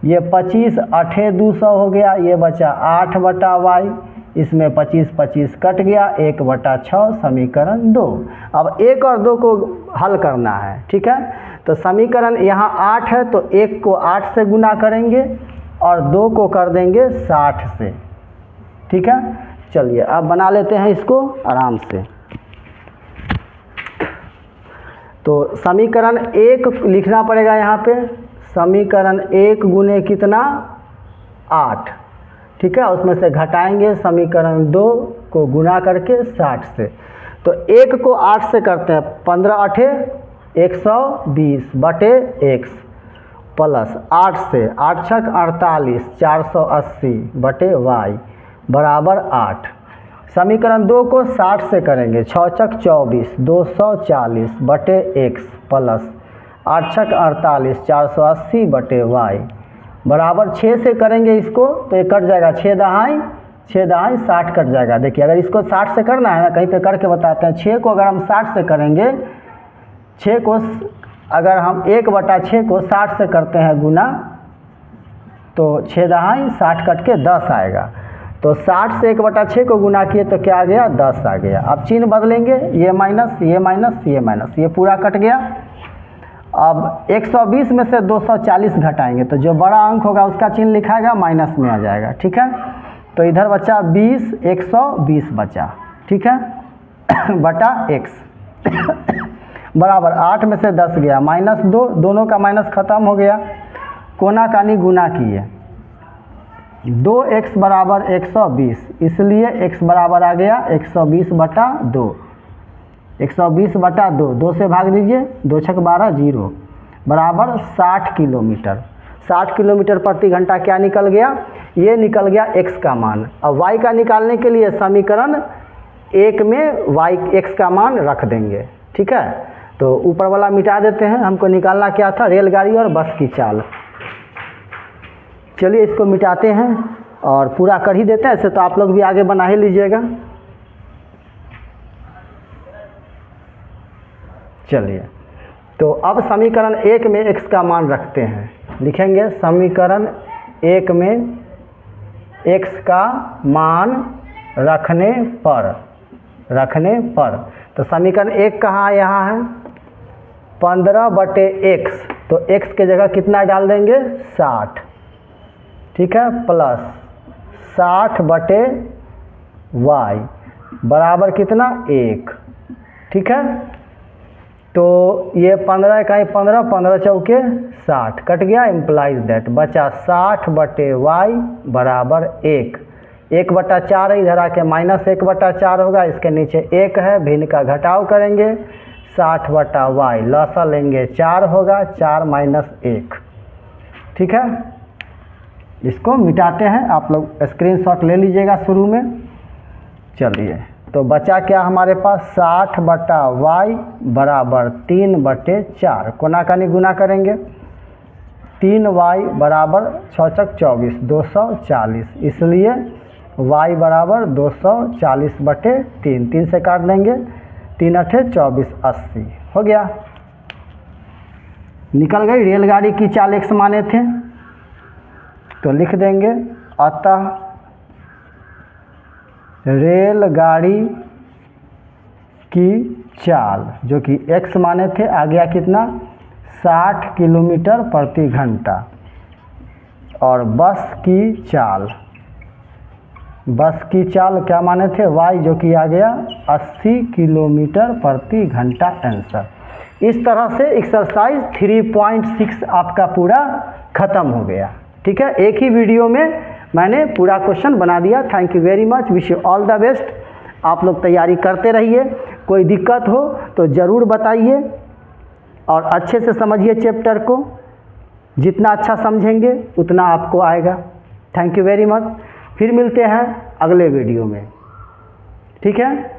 ये 25 8 200 हो गया, ये बचा 8/y, इसमें 25 कट गया, 1/6 समीकरण 2। अब 1 और 2 को हल करना है, ठीक है। तो समीकरण यहाँ 8 है तो 1 को 8 से गुना करेंगे और 2 को कर देंगे 60 से, ठीक है। चलिए अब बना लेते हैं इसको आराम से। तो समीकरण 1 लिखना पड़ेगा यहाँ पे, समीकरण 1 गुने कितना 8, ठीक है। उसमें से घटाएंगे समीकरण 2 को गुना करके 60 से। तो 1 को 8 से करते हैं, 15 8 120 बटे x प्लस 8 से 8 छक 48 480 बटे y बराबर 8। समीकरण 2 को 60 से करेंगे, 6 छक 24 240 बटे x प्लस 8 छक 48 480 बटे y बराबर 6 से करेंगे इसको तो ये कट जाएगा, 6 दहाई 60 कट जाएगा। देखिए अगर इसको 60 से करना है ना, कहीं पे करके बताते हैं। 6 को अगर हम 60 से करेंगे, 6 को अगर हम 1/6 को 60 से करते हैं गुना, तो 6 दहाई 60 कट के 10 आएगा। तो 60 से 1/6 को गुना किए तो क्या आ गया, 10 आ गया। अब चिन्ह बदलेंगे, ये माइनस ये माइनस ये माइनस, ये पूरा कट गया। अब 120 में से 240 घटाएंगे तो जो बड़ा अंक होगा उसका चिन्ह लिखाएगा, माइनस में आ जाएगा, ठीक है। तो इधर बचा 20, 120 बचा, ठीक है बटा x बराबर 8 में से 10 गया, -2, दोनों का माइनस खत्म हो गया। कोना कानी गुना किए, 2x बराबर 120, इसलिए x बराबर आ गया 120/2। 120/2, 2 से भाग दीजिए, 2 छक 12 0 बराबर 60 किलोमीटर। 60 किलोमीटर प्रति घंटा क्या निकल गया, ये निकल गया x का मान। अब y का निकालने के लिए समीकरण 1 में x का मान रख देंगे, ठीक है। तो ऊपर वाला मिटा देते हैं, हमको निकालना क्या था, रेलगाड़ी और बस की चाल। चलिए इसको मिटाते हैं और पूरा कर ही देते हैं, ऐसे तो आप लोग भी आगे बना ही लीजिएगा। चलिए तो अब समीकरण 1 में x का मान रखते हैं, लिखेंगे समीकरण 1 में x का मान रखने पर तो समीकरण 1 कहाँ यहाँ है, 15/x, तो x के जगह कितना डाल देंगे 60, ठीक है, प्लस 60/y बराबर कितना 1, ठीक है। तो ये 15 इकाई 15, 15 चौके 60 कट गया, इम्प्लाइज दैट बचा 60/y बराबर 1। 1/4 है, इधर आके -1/4 होगा, इसके नीचे 1 है, भिन्न का घटाव करेंगे, 60/y लसा लेंगे 4 होगा, 4 - 1, ठीक है। इसको मिटाते हैं, आप लोग स्क्रीनशॉट ले लीजिएगा शुरू में। चलिए तो बचा क्या हमारे पास, 60/y बराबर 3/4, कोना कानी गुना करेंगे, 3y बराबर 6 छक 24 240, इसलिए y बराबर 240/3, 3 से काट देंगे, 3 8 24 80 हो गया। निकल गई, रेलगाड़ी की चाल x माने थे तो लिख देंगे, अतः रेलगाड़ी की चाल जो कि x माने थे आ गया कितना 60 किलोमीटर प्रति घंटा, और बस की चाल क्या माने थे y जो कि आ गया 80 किलोमीटर प्रति घंटा आंसर। इस तरह से एक्सरसाइज 3.6 आपका पूरा ख़त्म हो गया, ठीक है। एक ही वीडियो में मैंने पूरा क्वेश्चन बना दिया। Thank you very much, wish you all the best. आप लोग तैयारी करते रहिए, कोई दिक्कत हो तो ज़रूर बताइए और अच्छे से समझिए चैप्टर को, जितना अच्छा समझेंगे उतना आपको आएगा। थैंक यू वेरी मच, फिर मिलते हैं अगले वीडियो में, ठीक है।